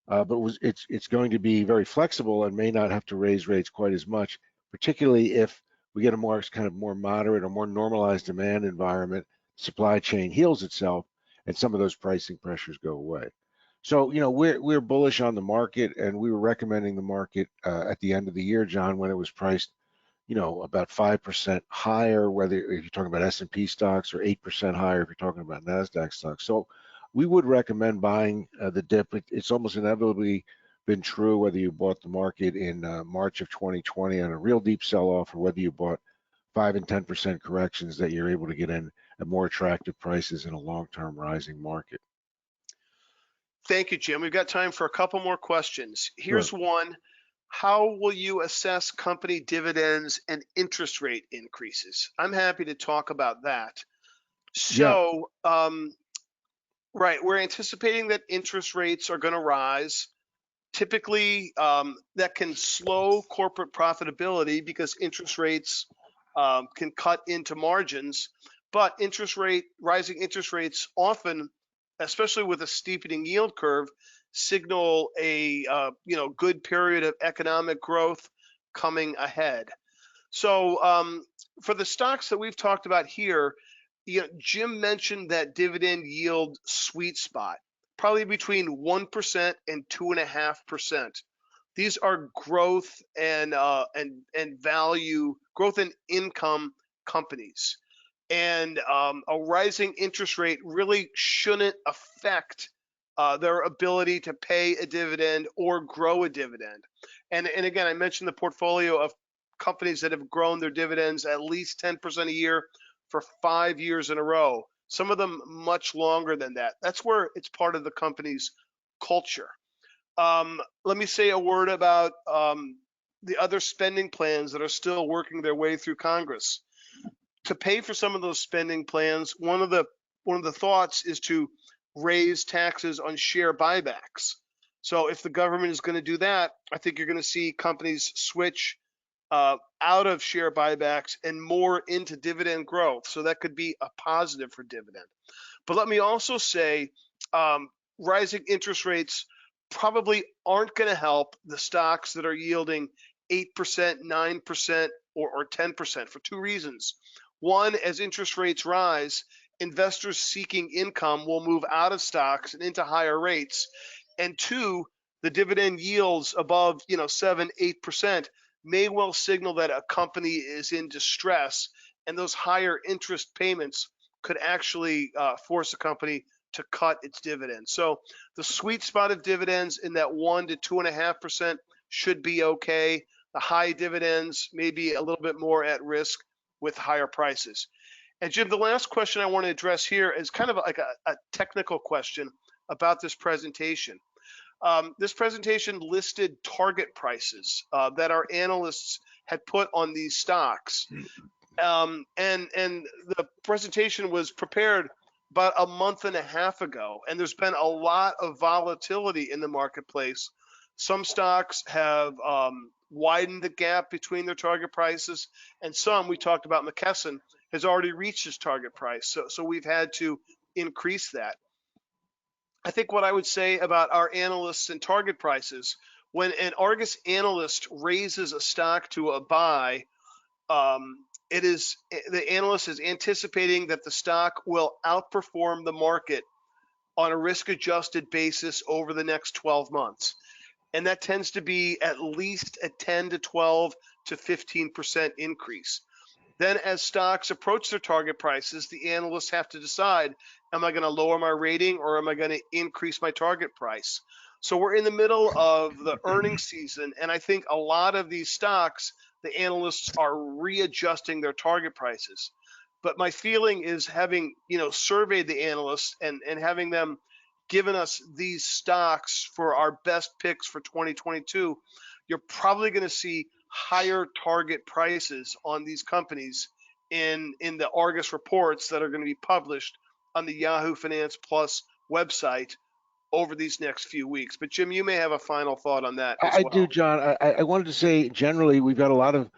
but it's going to be very flexible and may not have to raise rates quite as much, particularly if we get a more kind of more moderate or more normalized demand environment, supply chain heals itself, and some of those pricing pressures go away. So, we're bullish on the market, and we were recommending the market at the end of the year, John, when it was priced, about 5% higher, whether if you're talking about S&P stocks, or 8% higher if you're talking about NASDAQ stocks. So we would recommend buying the dip. It's almost inevitably been true whether you bought the market in March of 2020 on a real deep sell-off, or whether you bought 5 and 10% corrections, that you're able to get in at more attractive prices in a long-term rising market. Thank you, Jim. We've got time for a couple more questions. Here's Sure. one. How will you assess company dividends and interest rate increases? I'm happy to talk about that. Yeah, So, right, we're anticipating that interest rates are going to rise. Typically, that can slow corporate profitability because interest rates can cut into margins. But rising interest rates often, especially with a steepening yield curve, signal a good period of economic growth coming ahead. So for the stocks that we've talked about here, Jim mentioned that dividend yield sweet spot, probably between 1% and 2.5%. These are growth and value, growth and income companies. And a rising interest rate really shouldn't affect their ability to pay a dividend or grow a dividend. And again, I mentioned the portfolio of companies that have grown their dividends at least 10% a year for 5 years in a row. Some of them much longer than that. That's where it's part of the company's culture. Let me say a word about the other spending plans that are still working their way through Congress. To pay for some of those spending plans, one of the thoughts is to raise taxes on share buybacks. So if the government is going to do that, I think you're going to see companies switch out of share buybacks and more into dividend growth. So that could be a positive for dividend. But let me also say, rising interest rates probably aren't going to help the stocks that are yielding 8%, 9%, or 10% for two reasons. One, as interest rates rise, investors seeking income will move out of stocks and into higher rates. And two, the dividend yields above 7, 8% may well signal that a company is in distress, and those higher interest payments could actually force a company to cut its dividends. So the sweet spot of dividends in that 1 to 2.5% should be okay. The high dividends may be a little bit more at risk with higher prices. And Jim, the last question I want to address here is kind of like a technical question about this presentation. This presentation listed target prices that our analysts had put on these stocks. And the presentation was prepared about a month and a half ago, and there's been a lot of volatility in the marketplace. Some stocks have widened the gap between their target prices, and some, we talked about Mckesson, has already reached its target price. So we've had to increase that. I think what I would say about our analysts and target prices, when an Argus analyst raises a stock to a buy, it is the analyst is anticipating that the stock will outperform the market on a risk-adjusted basis over the next 12 months. And that tends to be at least a 10 to 12 to 15% increase. Then as stocks approach their target prices, the analysts have to decide, am I going to lower my rating or am I going to increase my target price? So we're in the middle of the earnings season, and I think a lot of these stocks, the analysts are readjusting their target prices. But my feeling is, having surveyed the analysts and having them given us these stocks for our best picks for 2022, you're probably going to see higher target prices on these companies in the Argus reports that are going to be published on the Yahoo Finance Plus website over these next few weeks. But Jim, you may have a final thought on that as I do, well. John. I wanted to say generally we've got a lot of,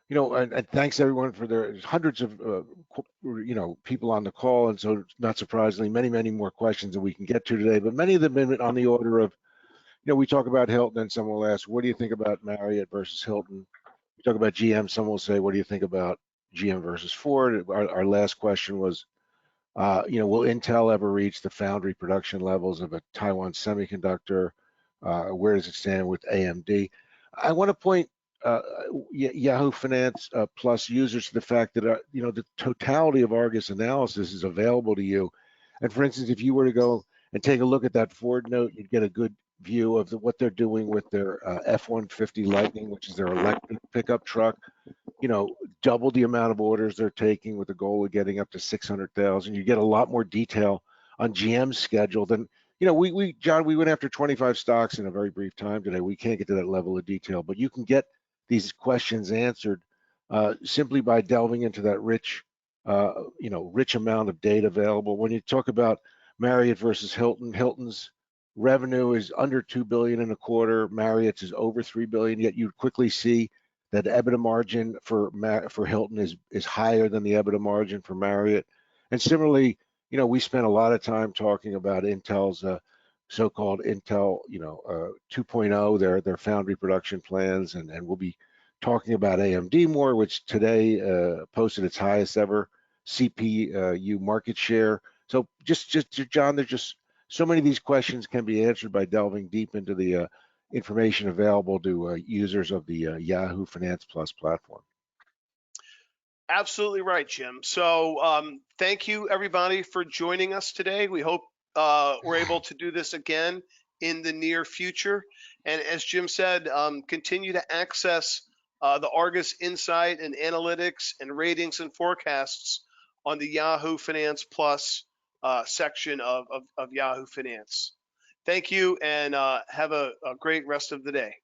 and thanks everyone for there's hundreds of, people on the call, and so not surprisingly, many more questions than we can get to today. But many of them have been on the order of, we talk about Hilton, and someone will ask, what do you think about Marriott versus Hilton? We talk about GM, someone will say, what do you think about GM versus Ford? Our last question was, will Intel ever reach the foundry production levels of a Taiwan semiconductor? Where does it stand with AMD? I want to point Yahoo Finance Plus users to the fact that the totality of Argus analysis is available to you. And for instance, if you were to go and take a look at that Ford note, you'd get a good view of what they're doing with their F-150 Lightning, which is their electric pickup truck. Double the amount of orders they're taking with the goal of getting up to 600,000. You get a lot more detail on GM's schedule than, John, we went after 25 stocks in a very brief time today. We can't get to that level of detail, but you can get these questions answered simply by delving into that rich amount of data available. When you talk about Marriott versus Hilton, Hilton's revenue is under $2 billion in a quarter. Marriott's is over $3 billion, yet you quickly see that EBITDA margin for Hilton is higher than the EBITDA margin for Marriott. And similarly, we spent a lot of time talking about Intel's so-called Intel, 2.0, their foundry production plans, and we'll be talking about AMD more, which today posted its highest ever CPU market share. So just John, there's just so many of these questions can be answered by delving deep into the information available to users of the Yahoo Finance Plus platform. Absolutely right, Jim. So thank you, everybody, for joining us today. We hope we're able to do this again in the near future. And as Jim said, continue to access the Argus Insight and Analytics and Ratings and Forecasts on the Yahoo Finance Plus section of Yahoo Finance. Thank you, and have a great rest of the day.